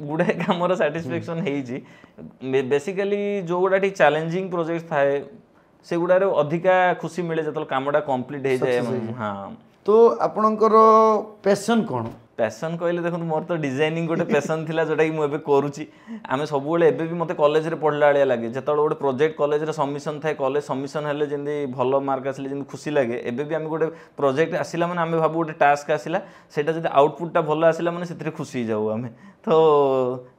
गुड़ाए कम साटिस्फैक्शन है बेसिकली जो गुड़ा चैलेंजिंग प्रोजेक्ट थाए से गुड़ा अधिका खुशी मिले जो कमटा कंप्लीट हो जाए हाँ तो आपणकर पैशन कौन पैशन कहले देखो मोर तो डिजाइनिंग गोटे पैशन थिला जोटा कि मुझे करुच्ची आम सब भी मत कॉलेज रे पढ़ला भाया लगे जो गोटे प्रोजेक्ट कॉलेज रे सबमिशन थाए कॉलेज सबमिशन हेले जमी भल मार्क आसिले जमी खुशी लगे एबे भी आम गोटे प्रोजेक्ट आसिला माने आम भाबू गोटे टास्क आसिला सेटा जदि आउटपुटटा भल आसिला माने सेतिरे खुशी जाऊ आम तो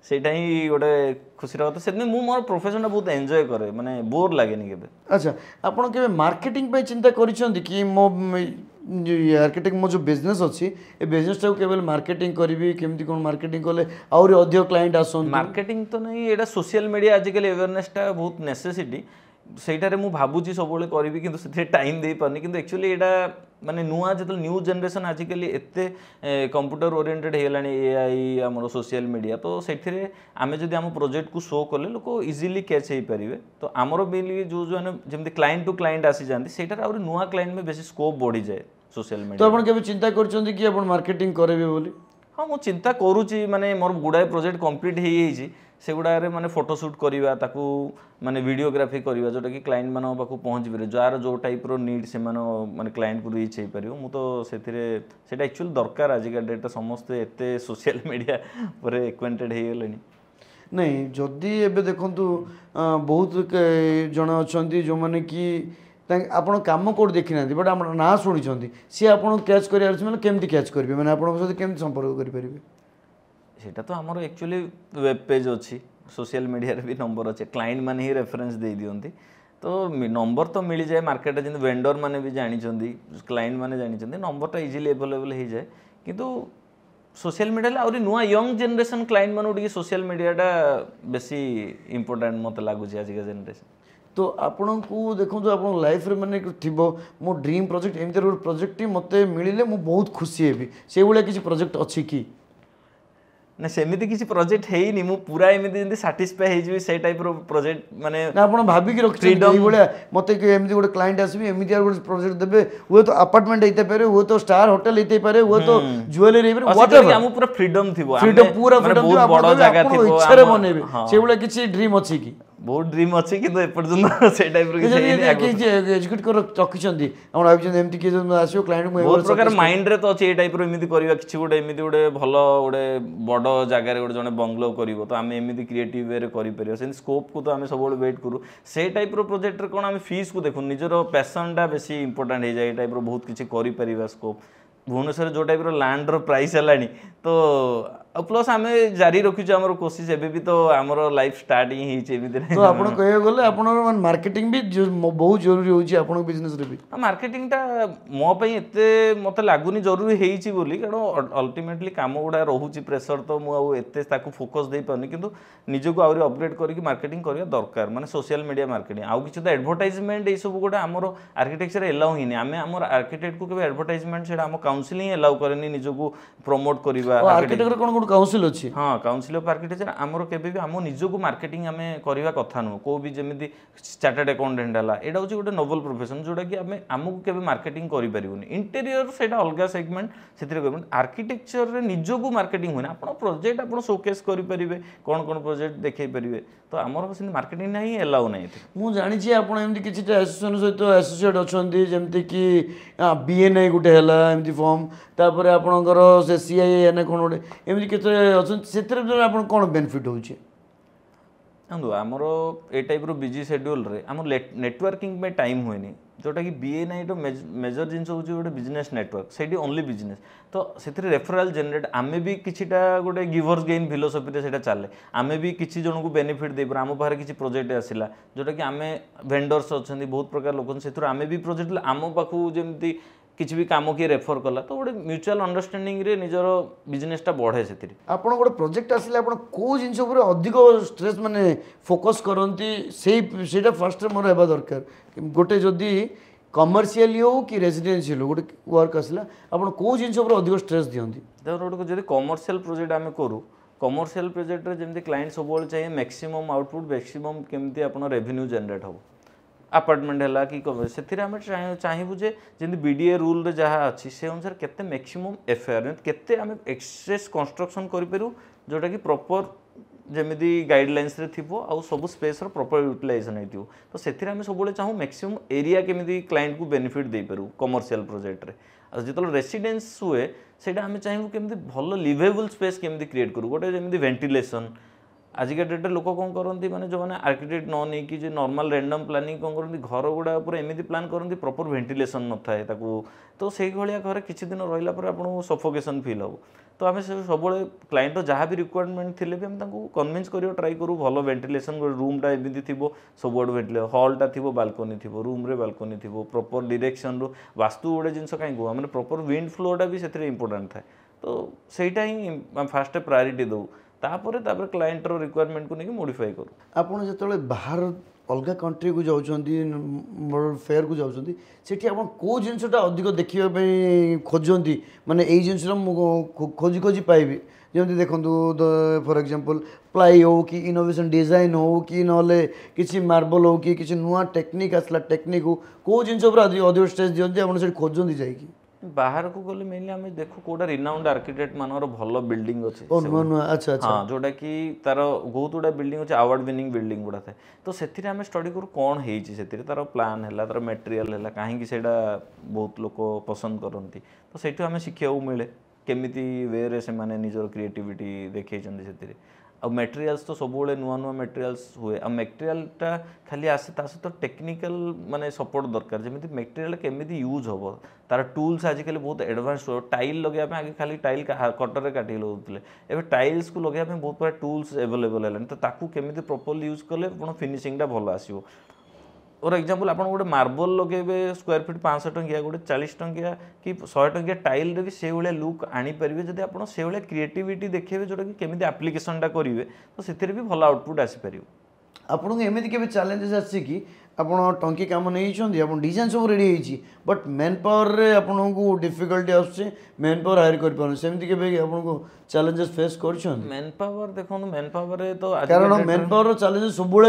सेटा ही गोटे खुशी कथा से मु मोर प्रोफेशन बहुत एंजॉय करे माने बोर लागेनी केबे अच्छा आपण केबे मार्केटिंग पे चिंता करिसंती कि मो आर्किटेक्ट मो जो बिजनेस अच्छी ए बिजनेस टाइम केवल मार्केटिंग करी केमती कौन मार्केटिंग कले आउरी अधिक क्लाइंट आसन मार्केटिंग तो नहीं एटा सोशल मीडिया आजिकल अवेयरनेसटा बहुत नेसेसिटी सेटारे मु भाबुची सबले करी किंतु से टाइम दे पारनी किंतु एक्चुअली एटा माने नुआ जो न्यू जनरेशन आजिकल एते कंप्यूटर ओरिएंटेड हेलानी एआई आमर सोशल मीडिया तो सेठिरे आमे जदि आम प्रोजेक्ट को शो कले लोक इजिली कैच हो पारे तो आमर बेली जो जो जमी क्लाइंट टू क्लाइंट आसी जाती सेटार आउरी नुआ क्लाइंट में बेसी स्कोप बढ़ी जाए सोशल मीडिया तो आपण केबे चिंता करछंती कि आपण मार्केटिंग करेबे बोली हाँ मु चिंता करूची माने मोर गुडाए प्रोजेक्ट कंप्लीट हो जाइए से गुड़ारे माने फोटोशूट करवा ताकू माने वीडियोग्राफी करवा जोटा कि क्लाइंट मान पाखु पहुँच पारे जार जो टाइप रो नीड से माने क्लाइंट को रीच हो पार मु तो से एक्चुअली दरकार आजिका डेट समस्ते एते सोशल मीडिया पर एक्वेंटेड हो गले नहीं जदि एबे देखंतु बहुत जन अच्छा जो माने कि ଆପଣ କାମ କେଉଁଠି ଦେଖିନାହାନ୍ତି ବଟ୍ ଆପଣ ନାଁ ଶୁଣିଛନ୍ତି, ସିଏ ଆପଣଙ୍କୁ କ୍ୟାଚ୍ କରିବାର ଅଛି ମାନେ କେମିତି କ୍ୟାଚ୍ କରିବେ, ମାନେ ଆପଣଙ୍କ ସହିତ କେମିତି ସମ୍ପର୍କ କରିପାରିବେ? ସେଇଟା ତ ଆମର ଆକ୍ଚୁଆଲି ୱେବ୍ ପେଜ୍ ଅଛି, ସୋସିଆଲ ମିଡ଼ିଆରେ ବି ନମ୍ବର ଅଛି, କ୍ଲାଏଣ୍ଟ ମାନେ ହିଁ ରେଫରେନ୍ସ ଦେଇ ଦିଅନ୍ତି। ତ ନମ୍ବର ତ ମିଳିଯାଏ ମାର୍କେଟରେ, ଯେମିତି ଭେଣ୍ଡର ମାନେ ବି ଜାଣିଛନ୍ତି, କ୍ଲାଏଣ୍ଟ ମାନେ ଜାଣିଛନ୍ତି, ନମ୍ବରଟା ଇଜିଲି ଆଭେଲେବଲ୍ ହେଇଯାଏ। କିନ୍ତୁ सोशल मीडिया आउरी नुआ यंग जनरेशन क्लाइंट मानु टिके सोशल मीडियाटा बेसी इंपोर्टेंट मत लागुଛି आजिका जनरेशन। तो आपण को देखो आप लाइफ रे माने थिबो मो ड्रीम प्रोजेक्ट एमती गोटे प्रोजेक्ट मते मिलिले मु बहुत खुशी हेबी, से भलिया किसी प्रोजेक्ट अछि कि ना सेमिति किसी प्रोजेक्ट है ही नहीं, मु पूरा एमिति जंती सैटिस्फाई हे जिवि से टाइप रो प्रोजेक्ट माने ना आपण भाबी कि रखछि एई भलिया मते कि एमती गोटे क्लाइंट आसीबी एमिति गोटे प्रोजेक्ट देबे, वो तो अपार्टमेंट हेते पारे, वो तो स्टार होटल हेते पारे, वो तो ज्वेलरी हेते पारे, व्हाटएवर हमु पूरा फ्रीडम थिबो, फ्रीडम पूरा फ्रीडम बहुत बड़ जगह थिबो, इच्छा रे बनेबे से भलिया किछि ड्रीम अछि कि बहुत ड्रीम अच्छी कि एपर्तन से टाइप रो किसी एजुकेट कर रखिछंती हम भाबिछन एमती कि आसीओ क्लाइंट मु बहुत प्रकार माइंड रे तो अछि ए टाइप रो एमिति करबा किछि गोटे एमिति गोटे भलो गोटे बड़ जगह रे गोटे जने बंगलो करिवो तो आमे एमिति क्रिएटिव वे रे करि परियो, से स्कोप को तो आमे सब बळे वेट करू। से टाइप रो प्रोजेक्ट रे कोन आमे फीस को देखु, निजरो पैशन टा बेसी इंपोर्टेंट हे जाय, टाइप रो बहुत किछि करि परिबा स्कोप। भुवनेश्वर जो टाइप रो लैंड रो प्राइस हलानी तो प्लस आमे जारी रखिछु हमर कोशिश एबे भी तो हमर लाइफ स्टार्टिंग ही छै एमिति तो आपण कहय गले आपण मार्केटिंग भी बहुत जरूरी होची आपण बिजनेस रे भी। मार्केटिंग टा मो पई एते मते लागुनी जरूरी हेची बोली, कारण अल्टीमेटली काम गुडा रहूची प्रेशर, तो मु आ एते ताकू फोकस दे पानी, किंतु निजो को आउरी अपग्रेड करके मार्केटिंग करिया दरकार, माने सोशल मीडिया मार्केटिंग आउ किछि तो एडवर्टाइजमेंट ए सब गुडा हमर आर्किटेक्चर एलाउ हिनी, आमे हमर आर्किटेक्ट को केबे एडवर्टाइजमेंट सेडा हम काउंसलिंग एलाउ करनी निजो को प्रमोट करिवा। आर्किटेक्ट कोन काउंसिल अछि? हाँ, काउंसिल ऑफ आर्किटेक्चर आमर केबे भी आम निजो को मार्केटिंग आमे करिवा कथा नु, को भी जेमिति चार्टर्ड अकाउंटेंट हला एडा होची गोटे नोबल प्रोफेशन जोडा कि आमे आमको केबे मार्केटिंग करि परिबोनी। इंटीरियर सेटा अलगा सेगमेंट सेतिरे करबन, आर्किटेक्चर रे निजो को मार्केटिंग होना, आपण प्रोजेक्ट आपण शोकेस करि परिबे, कोन कोन प्रोजेक्ट देखै परिबे, तो आमर बस मार्केटिंग नाही एलाउ नाही। मु जानि छी आपण एमति किछि एसोसिएशन सहित एसोसिएट अछंती, जेमति कि बीएनआई गुटे हला एमति फॉर्म, तापर आपणकर से सीआईएन कोन गुटे एमति केते अछंती, सेतिरे आपण कोन बेनिफिट होउची? देखो आमर ए टाइप रो बिजी शेड्यूल रे आम नेटवर्किंग में टाइम हुएनी, जोटा कि बीएनआई रो मेजर जिनस होची गोटे बिजनेस नेटवर्क, सेठी ओनली बिजनेस, तो सेथिरे रेफरल जनरेट आमे भी किछिटा गोटे गिवर्स गेन फिलोसफी रे सेटा चाले, आमे भी किछि जन को बेनिफिट दे पर आम बाहर किछि प्रोजेक्ट आसिला, जोटा कि आमे वेंडर्स अछंती बहुत प्रकार लोकन, सेथुर आमे भी प्रोजेक्ट आम पाखु जेमति किसी भी काम किए रेफर कला, तो गोटे म्यूचुअल अंडरस्टैंडिंग रे निजर बिजनेसटा बढ़े। से आप गोटे प्रोजेक्ट आसिले आप कौ जिन अधिक स्ट्रेस माने फोकस करती से फर्स्ट मोर हेबा दरकार, गोटे जदि कमर्शियल हो कि रेजिडेंशियल हो गोटे वर्क आसला आप कौ जिन अधिक स्ट्रेस दियंती? देखो जब कमर्शियल प्रोजेक्ट आम करूँ, कमर्शियल प्रोजेक्ट रे जेमति क्लाइंट सब चाहिए मैक्सिमम आउटपुट, मैक्सिमम केमती आपन रेवेन्यू जनरेट हो, अपार्टमेंट है कि से आम चाहबू जे जमी बीडीए रूल रे जहाँ अच्छी से अनुसार केते मैक्सिमम एफआईआर केते आम एक्सेस कंस्ट्रक्शन करूँ, जोटा कि प्रॉपर जमी गाइडलाइंस रे थिबो आउ सब स्पेस रो प्रॉपर यूटिलाइजेशन हेतियो, तो सेथिरे आम सब चाहूँ मैक्सिमम एरिया केमिति क्लाइंट को बेनिफिट दे पारू कमर्शियल प्रोजेक्ट रे। आ जितल रेसिडेंस हुए सेटा आम चाहूँ केमिति भल लिवेबल स्पेस केमिति क्रिएट करू, गोटे जमी वेंटिलेशन आजिका डेट लोक कौन करती माने जो मैंने आर्किटेक्ट न नहीं कि नॉर्मल रैंडम प्लानिंग कौन करती घर गुड़ा एमती प्लान करती प्रॉपर वेंटिलेशन न थाए ताकू, तो से भाया घर किसी दिन रहा पर आपको सफोकेशन फील हो, तो आम सब क्लाइंट जहाँ भी रिक्वायरमेंट थे भी आम कन्विंस कर ट्राई करूँ भल वेंटिलेशन रूमटा एमती थी सब आड़ वेंटिलेशन हॉलटा थी बालकनी थी रूम रे बालकनी थी प्रॉपर डायरेक्शन रू वास्तु गोटे जिन कहीं कह मैंने प्रॉपर विंड फ्लोटा भी से इंपोर्टेंट थाए, तो सहीटा ही फास्ट प्रायोरिटी दो, तापर क्लाइंट रो रिक्वायरमेंट को नहीं मॉडिफाई करू। आपन जतले बाहर अलग कंट्री को जाउछंती फेयर को जाउछंती सेठी आपन को जिंसटा अधिक देखिबा पई खोजंती, माने एई जिंसरा खोजी खोजी पाइबी, जेमति देखंतु फॉर एग्जांपल प्लाई हो कि इनोवेशन डिजाइन हो कि नले किछि मार्बल हो कि किछि नुआ टेक्निक आसला टेक्निक को जिंस ऊपर अधिक स्ट्रेस दियंती आपन सेठी खोजंती जाईकी बाहर को गले मेनली आम देखो कोटा रिनाउंड आर्किटेक्ट मानर भल बिल्डिंग अच्छे। अच्छा अच्छा हाँ, जोटा कि तार बहुत गुड़ा बिल्डिंग अच्छे अवार्ड विनिंग बिल्डिंग गुड़ा थाए, तो से आम स्टडी करूँ कौन है तार प्लान है तार मटेरियल है कहीं बहुत लोक पसंद करती, तो सही आम शिखा मिले केमिति वे रे से माने निजर क्रिएटिविटी देखै से आ मटेरियल्स तो सब नुआ नुआ मटेरियल्स हुए आ मटेरियलटा खाली आसे ता सहित टेक्निकल माने सपोर्ट दरकार जमी मटेरियल केमी यूज हम तार टूल्स आजिकल बहुत एडवांस हो टाइल लगे आगे खाली टाइल कटर काटिक लगाउले एबे टाइल्स को लगे बहुत प्रकार टूल्स एवेलेबल है तो ताकू केमी प्रॉपर्ली यूज कले फिनिशिंगटा भल आसो फॉर एग्जांपल आप गोटे मार्बल लगे स्क्वायर फीट 500 टंकिया गोटे 40 टंकिया कि 100 टंकिया टाइल भी से भाया लुक आनीपारे जब आप से भाया क्रिएटिविटी देखिए जोटा कि केमी आप्लिकेशनटा करेंगे तो से भी भल आउटपुट आसीपर आपको एमती के चैलेंजेस आसी कि आपड़ टंकी कम नहीं आप डिजाइन सब रेडी होती बट मैन पावर रे आपको डिफिकल्टी आसुचे मैन पावर हायर कर सेमती के आपको चैलेंजेस फेस कर मैन पावर देखो मैन पावर तो कारण मैन पावर चैलेंजेस सब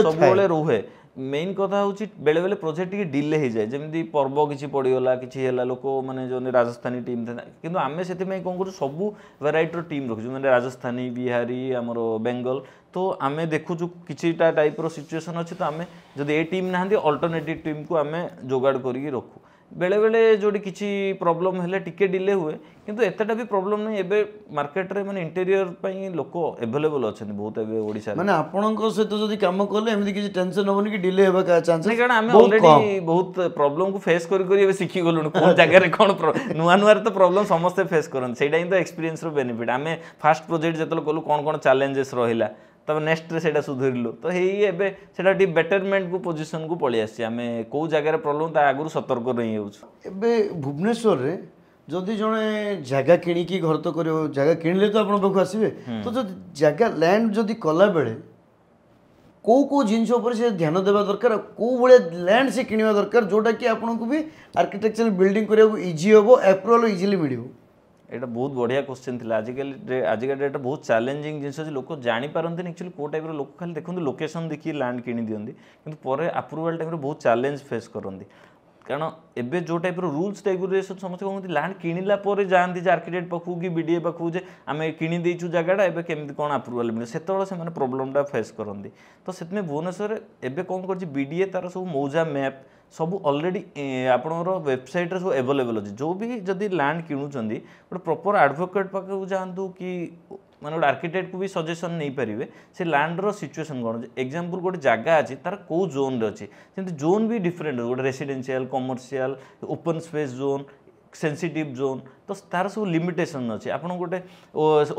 रुहे मेन कथा हूँ बेले बेले प्रोजेक्ट टी डिले हो जाए जमी पर्व किसी पड़गला कि लोक मैंने जो राजस्थानी टीम था कि आम से कौन कर सब वेराइटर टीम रखु मैंने राजस्थानी बिहारी आमर बेंगल तो आम देखुचु किछिटा टाइप रो सिचुएशन अच्छी तो आम जब ए टीम ना अल्टरनेटिव टीम को आम जोगाड़ करके रखु बेले बेले जोड़ी किसी प्रॉब्लम हेले टिके डिले हुए किंतु एतटा भी प्रॉब्लम नहीं एबे मार्केट रे माने इंटीरियर पई लोक अवेलेबल अछन बहुत एबे ओडिसा रे माने आपनक से तो जदी काम करले एमदी किछि टेंशन होबनी कि डिले हेबा का चांसेस नहीं कारण हम ऑलरेडी बहुत प्रॉब्लम को फेस करी एबे सिखि गलुन कोन जगह रे कोन नुआ नुआ तो प्रॉब्लम समस्त फेस करन सेटा ही तो एक्सपीरियंस रो बेनिफिट हमें फास्ट प्रोजेक्ट जतल कलु कोन कोन चैलेंजेस रहिला तब नेक्स्ट रे सेटा सुधरलु तो हे एबे सेटा टी बेटरमेंट को पोजीशन को पळि आसी हमें को जगह रे प्रॉब्लम ता आगुर सतर्क रही होउछ एबे भुवनेश्वर रे जदि जड़े जगह किणिकी घर तो कर जगह किणले तो आप आसवे तो जो जगह लैंड जदि कला बेले कौ जिनस से ध्यान देवा दरकार कौ भाया लैंड से किणवा दरकार जोटा कि आपको भी आर्किटेक्चरल बिल्डिंग करने इजी हम अप्रूवल इजिली मिल एटा बहुत बढ़िया क्वेश्चन थिला आजिका डेट बहुत चैलेंजिंग जिनस लोक जानी पारंती एक्चुअली को टाइप लोक खाली देखते लोकेशन देखिए लैंड किणी दियंती किंतु परे अप्रूवल टाइम बहुत चैलेंज फेस करती कारण एबे जो टाइप रूल्स रेगुलेशन समस्त कहते लैंड किणिला जाती आर्किटेक्ट पाखु कि बीडीए पाखु जे आम किणी देचु जगहटा एबे केमती कौन अप्रूवल मिले से प्रोब्लेमटा फेस करती तो से भुवनेश्वर एबे कौन कर बीडीए तार सब मौजा मैप सब ऑलरेडी आपणर वेबसाइट सब अवेलेबल अच्छे जो भी जदि लैंड किणुचंदी गोटे प्रॉपर एडवोकेट पाखु जातु कि माने गोटे आर्किटेक्ट को भी सजेशन नहीं पारे से लैंड सिचुएशन कौन एग्जांपल गोटे जगह अच्छी तार कौ जोन रे अच्छी जोन भी डिफरेंट गोटे residential commercial open space zone sensitive zone तो तार सब लिमिटेशन अच्छे आप गोटे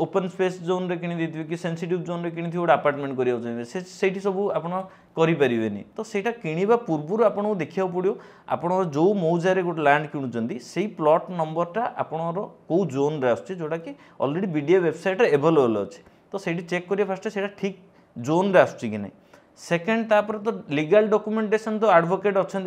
ओपन स्पेस जोन रे किणी कि सेंसिटिव जोन रे किणी गोटे अपार्टमेंट करें से सब आप करें तो सेटा किणवा पूर्व आपको देखा पड़ो आप जो मौजार गोटे लैंड किणुचंदी से प्लॉट नंबरटा आपणर कौ जोन रे आसुचे जोटा कि ऑलरेडी बीडीए वेबसाइट रे अवेलेबल अच्छे तो से चेक करिए फास्ट से ठीक जोन रे आसुची कि नहीं सेकेंड तापर तो लीगल डॉक्यूमेंटेशन तो एडवोकेट अच्छा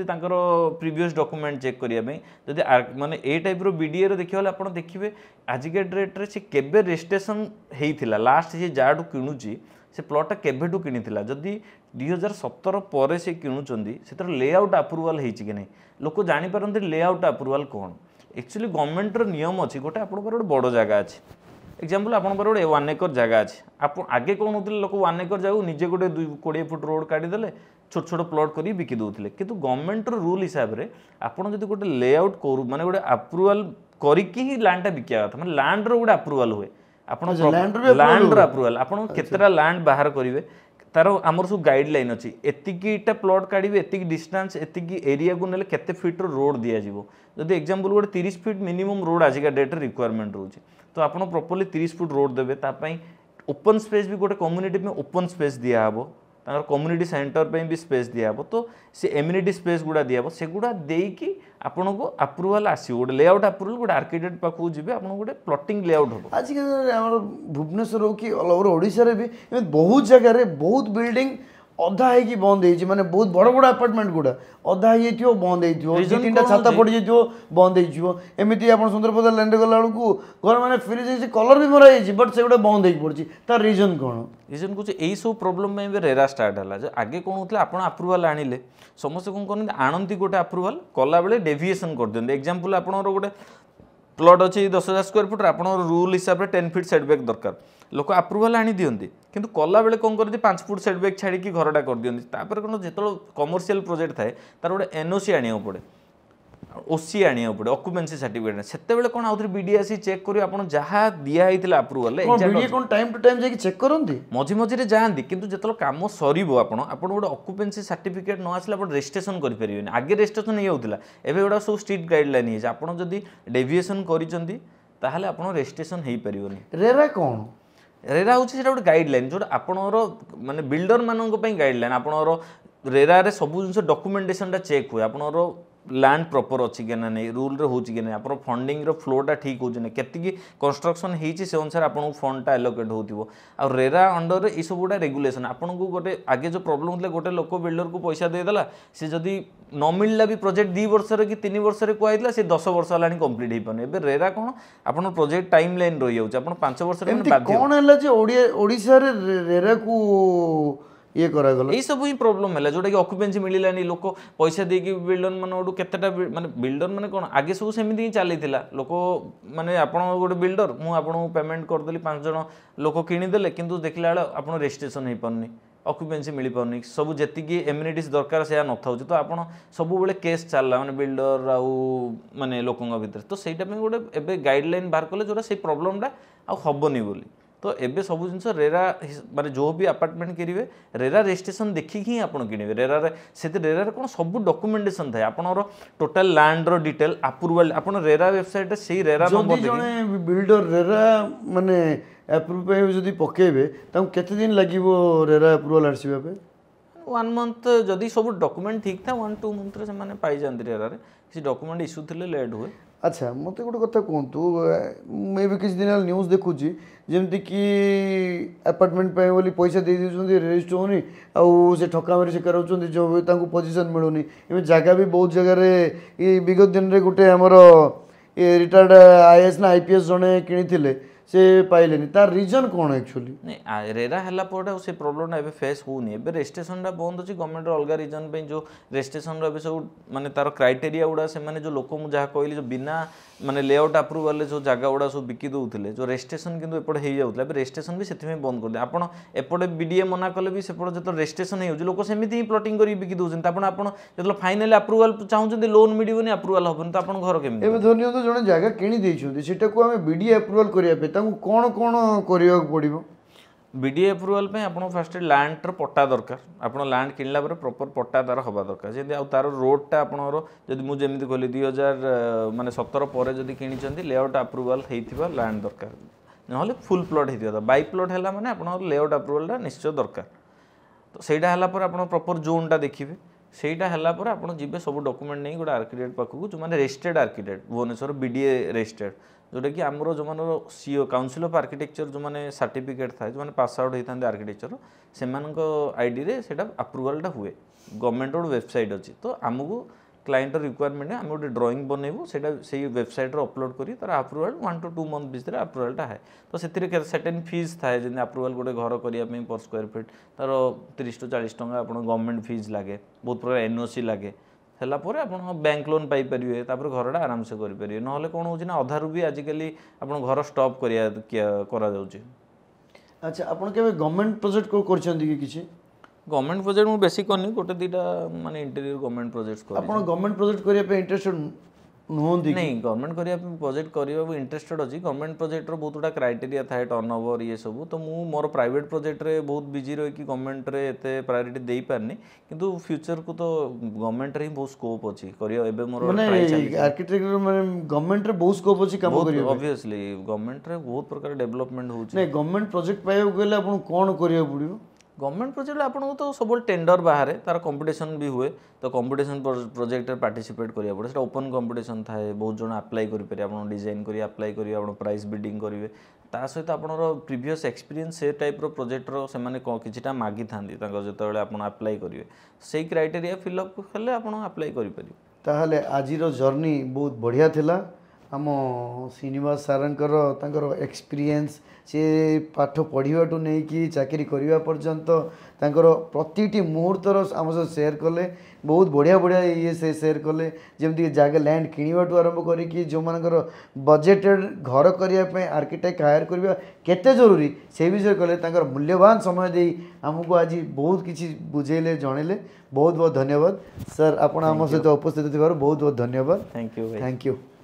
प्रीवियस डॉक्यूमेंट चेक करने जदि माने ए टाइप रो बीडीए रो देखिए आप देखिए आजिका डेट रे से केबे रजिस्ट्रेशन होता लास्ट से जाडू किणुची से प्लॉटा केबेठू किणीला जदि 2017 पर से किणुचंदी से लेआउट अप्रूवल होती कि नहीं लोक जानीपारती लेआउट अप्रूवल कौन एक्चुअली गवर्नमेंट रो नियम अच्छी गोटे आप गोटे बड़ जगह अच्छी एग्जांपल आप गोटे 1 एकर जगह अच्छे आप आगे कौन होते लोक 1 एकर जगह निजे गोटे 20 फुट रोड काटिदेले छोट छोट प्लॉट कर बिकी दूसरे किंतु गवर्नमेंट रूल हिसाब से आपड़ जो गोटे लेआउट करू माने गोटे अप्रूवल करके ही लैंडटा बिका कथा माने लैंड रो गोटे अप्रूवल हुए लैंड अप्रूवल आप केतटा लैंड बाहर करेंगे तार आमर सब गाइडलाइन अच्छी एतिकीटा प्लॉट काढ़े एति डिस्टेंस एति एरिया को नेले केते फीट रोड दिया जिवो जदि एग्जांपल गोटे 30 फीट मिनिमम रोड आजिका डेट रिक्वायरमेंट रोचे तो आप प्रॉपर्ली 30 फुट रोड देवे तापाई ओपन स्पेस भी गोटे कम्युनिटी में ओपन स्पेस दिया हबो तांकर कम्युनिटी सेंटर पे भी स्पेस दिया हबो तो से एम्यूनिटी स्पेस गुडा दिया हबो से गुडा देकी आपन को अप्रूवल आसी गोटे लेआउट अप्रूवल गोटे आर्किटेक्ट पाखु जिबे आपन गोटे प्लॉटिंग लेआउट हबो आज के हमर भुवनेश्वर हो कि ऑल ओवर ओडिसा रे भी बहुत जगह रे बहुत बिल्डिंग अधा है बंद हो माने बहुत बड़ बड़ अपार्टमेंट गुड़ा अधा हो बंद हो 2-3टा छाता पड़ जाइए बंद होमती आप सुंदरपदा लैंड गला बेलू घर मैंने फिरी जाइए कलर भी मरा जाइए बट से बंद हो पड़ी तार रीजन कौन रीजन कौन यही सब प्रोब्लेम में रेरा स्टार्ट है आगे कौन होता है आप अप्रूवल आनिले समस्त कौन करते आणती गोटे अप्रूवल कला बेले डेविएसन कर दिखते एग्जांपल आप गोटे प्लॉट अच्छी 10,000 स्क्वायर फुट आप रूल हिसाब से 10 फीट सेटबैक दरकार लोक अप्रूवल आनी दियंती किंतु कला बेले कौन करती 5 फुट सेटबैक छाड़ी घरटा कर दियंती तापर कौन जो कमर्शियल प्रोजेक्ट थाए तार गोटे एनओसी आनिया पड़े ओसी आने पड़े ऑक्युपेंसी सर्टिफिकेट सेतेबेले कोन आउथरे बीडीएस चेक करियो आपण जहा दिया हेतिला अप्रूवल बीडीए कोन टाइम टू टाइम जाके चेक करंती मझी मझी जाती किंतु जेतलो काम सरीबो आपण गोटे ऑक्युपेंसी सर्टिफिकेट न आसले आपण रजिस्ट्रेशन करि परिबेनी आगे रजिस्ट्रेशन हे होतिला एबे गोटा सब स्ट्रिक्ट गाइडलाइन हे आपण जदी डेविएशन करिसंती ताहले आपण रजिस्ट्रेशन हे परिबोनी रेरा कोन रेरा हूँ से गोटे गाइडलाइन जो आपणर माने बिल्डर मानक गाइडलाइन आपणर रेरा रे सब जिन डॉक्यूमेंटेशन चेक हुए आपणर लैंड प्रॉपर अच्छी कि ना नहीं रूल रे होची कि नहीं आप फंडिंग रो फ्लोटा ठीक होची नहीं केतिकी कंस्ट्रक्शन होती से अनुसार आपको फंडटा एलोकेट होतिबो आ रेरा अंडर ये सब गुड़ा रेगुलेशन आपको गोटे आगे जो प्रॉब्लम होता गोटे लोक बिल्डर को पैसा देदेला सी जदि न मिलला भी प्रोजेक्ट 2 वर्ष कि 3 वर्ष कहला सी 10 वर्ष होलानी कंप्लीट हो पाने एबे रेरा कोन आपन प्रोजेक्ट टाइम लाइन रही जाउछ आपन 5 वर्ष रे बाध्य कोन हला जे ओडिसा रे रेरा को ये करा गला यही सब ही प्रॉब्लम है जोटा कि ऑक्युपेंसी मिलानी लोक पैसा देकी बिल्डर मान केतेटा माने बिल्डर माने कोन आगे सब सेमिति ही चलीथिला लोक माने आपण गोटे बिल्डर मु आपण पेमेंट कर देली 5 जण लोक किनी देले किंतु देखला आपण रजिस्ट्रेशन हे पन्नी ऑक्युपेंसी मिली पारनी सब जेतिकी एम्यूनिटीज दरकार से न थाउची तो आपण सब बेले केस चलला माने बिल्डर आउ माने लोकंग भितर तो सेटा में गोटे एबे गाइडलाइन बाहर कले जोरा से प्रॉब्लमटा आ हबनी बोली तो एबे सब जिनस रेरा माने जो भी अपार्टमेंट करेंगे रेरा रजिस्ट्रेशन देखिक ही आप किणवे रेरा रेरा कौन सब डॉक्यूमेंटेशन थाए आपनर टोटल लैंड रो डिटेल अप्रूवल आपन रेरा वेबसाइट से रेरा नंबर जने बिल्डर रेरा माने अप्रूव पे जदी पकेबे त केते दिन लागिवो रेरा अप्रूवल आसीबा पे 1 मंथ जदी सब डॉक्यूमेंट ठीक था 1-2 मंथ रे से माने पाई जानती रेरा रे किसी डॉक्यूमेंट इशू थिले लेट हुए अच्छा मत गोटे कथा कहतु मैं भी किसी दिन न्यूज देखुची जमती कि अपार्टमेंट पे बोली पैसा दे दे रजिस्टर होनी आउ से ठकामी शिकार होती जो पोजिशन मिलूनी एवं जगह भी बहुत जगह ये विगत दिन में गोटे आमर ये रिटायर्ड आईएएस ना आईपीएस जड़े किनी से पाइले तार रीजन कौन एक्चुअली नहीं रेरा है से प्रोब्लेम एबे फेस होनी एबे रजिस्ट्रेशन बहुत अच्छी गवर्नमेंट अलग रीजन पे जो रजिस्ट्रेशन सब माने तार क्राइटेरिया गुड़ा से माने जो लोक मुझे कहली जो बिना माने लेआउट अप्रूवल जो जगह गुड़ा सब बिकी दौले जो रजिस्ट्रेशन किंतु एपटे हो जाऊला रजिस्ट्रेशन भी से बंद कर दे आपड़ एपटे बीडीए मना कले भी सेपटे जो रजिस्ट्रेशन हो लोक सेमती ही प्लॉटिंग कर बिकी दौरान आपड़ आप जो फाइनाल अप्रूवल चाहते लोन मिलनी अप्रूवल हेनी तो आप घर केमी एवं धरनीय तो जड़े जगह किणी आम बीडीए अप्रूवल करने कौन कौन करने पड़ो बीडीए अप्रूवल पे आपन फास्ट लैंड पट्टा दरकार आपन लैंड किनला पर प्रॉपर पट्टा तार हवा दरकार जदि आ तार रोडटा आपनर जदि मु जेमिति कहली 2000 माने 17 पर जदि किनिचंती लेआउट अप्रूवल हेइथिबा लैंड दरकार नहले फुल प्लॉट हेइथिबा बाई प्लॉट हैला माने आपन लेआउट अप्रूवलटा निश्चय दरकार तो सेटा हला पर आपन प्रॉपर जोनटा देखिबे सेटा हला पर आपन जिबे सब डॉक्यूमेंट नै गोटा आर्किटेक्ट पाखु जो माने registered architect Bhubaneswar BDA registered जोटा कि आमर जो मान सीओ काउंसिल ऑफ आर्किटेक्चर जो मैंने सर्टिफिकेट था जो मैंने पास आउट होता आर्किटेक्चर से आईडी रे सेटा अप्रूवलटा हुए गवर्नमेंट गोटे वेबसाइट अच्छी तो आमको क्लाइंट रिक्वायरमेंट आम गोटे ड्राइंग बनइबू से वेबसाइट अपलोड करी तार अप्रूवल 1 to 2 मंथ भितर अप्रूवलटा है तो से सर्टेन फीस थाए जमी अप्रूवल गोटे घर करने पर स्क्वायर फीट तार 30 to 40 टंका आप गवर्नमेंट फीस लगे बहुत प्रकार एनओसी लगे है बैंक लोन पाइपर तापर घरटा आराम से करेंगे ना कौन हो अधारू भी आजिकल आप घर स्टॉप करा अच्छा आप गवर्नमेंट प्रोजेक्ट को किसी गवर्नमेंट प्रोजेक्ट मुझे बेसी करनी गोटे 2टा माने इंटीरियर गवर्नमेंट प्रोजेक्ट आप गवर्नमेंट प्रोजेक्ट करने इंटरेस्टेड नुहंती नहीं गवर्नमेंट करिया प्रोजेक्ट करिया इंटरेस्टेड अच्छी गवर्नमेंट प्रोजेक्ट रो बहुत गुड़ा क्राइटेरिया थाए टर्न ओवर ये सब तो मु मोर प्राइवेट प्रोजेक्ट रे बहुत बिजी रही कि गवर्नमेंट रे एते प्रायोरिटी दे पारनी किंतु फ्यूचर को तो गवर्नमेंट रे ही बहुत स्कोप अछि करिया एबे मोर माने आर्किटेक्चर माने गवर्नमेंट रे बहुत स्कोप अछि काम करिया ऑब्वियसली गवर्नमेंट रे बहुत प्रकार डेवलपमेंट होछि नहीं गवर्नमेंट प्रोजेक्ट पाइयो गेले आपण कोन करिया पड़ियो गवर्नमेंट प्रोजेक्ट आपको तो सब टेंडर बाहर तार कंपटीशन भी हुए तो कंपटीशन प्रोजेक्ट पार्टिसिपेट करिया पड़े ओपन कंपटीशन थाए बहुत जन अप्लाई करेंगे आप डिजाइन करी अप्लाई करी आप प्राइस बिडिंग करेंगे ता सहित आपनर प्रीवियस एक्सपीरियंस से टाइप रो प्रोजेक्ट रो से माने किछिटा मागी थांदी तांको जेतेबेले आपण अप्लाई करिवे सेही क्राइटेरिया फिल अप हेले आपण अप्लाई करि परिबे ताहले आजिरो जर्नी बहुत बढ़िया थिला आम श्रीनिवास सारंकर तांकर एक्सपीरियंस सी पाठ पढ़ाटू नहीं कि चाकरी करने पर्यंत तांकर प्रतिटी मुहूर्तर आम सहित सेयार कले बहुत बढ़िया बढ़िया ये से सेयार कले जमती जगह लैंड किणवाठू आरंभ करी जो मानकर बजेटेड घर करने आर्किटेक्ट हायर करवा केते जरूरी से विषय कले तांकर मूल्यवान समय दे आमको आज बहुत किसी बुझेले जनइले बहुत बहुत धन्यवाद सर। आपण आम सहित उपस्थित बहुत बहुत धन्यवाद। Thank you. Thank you.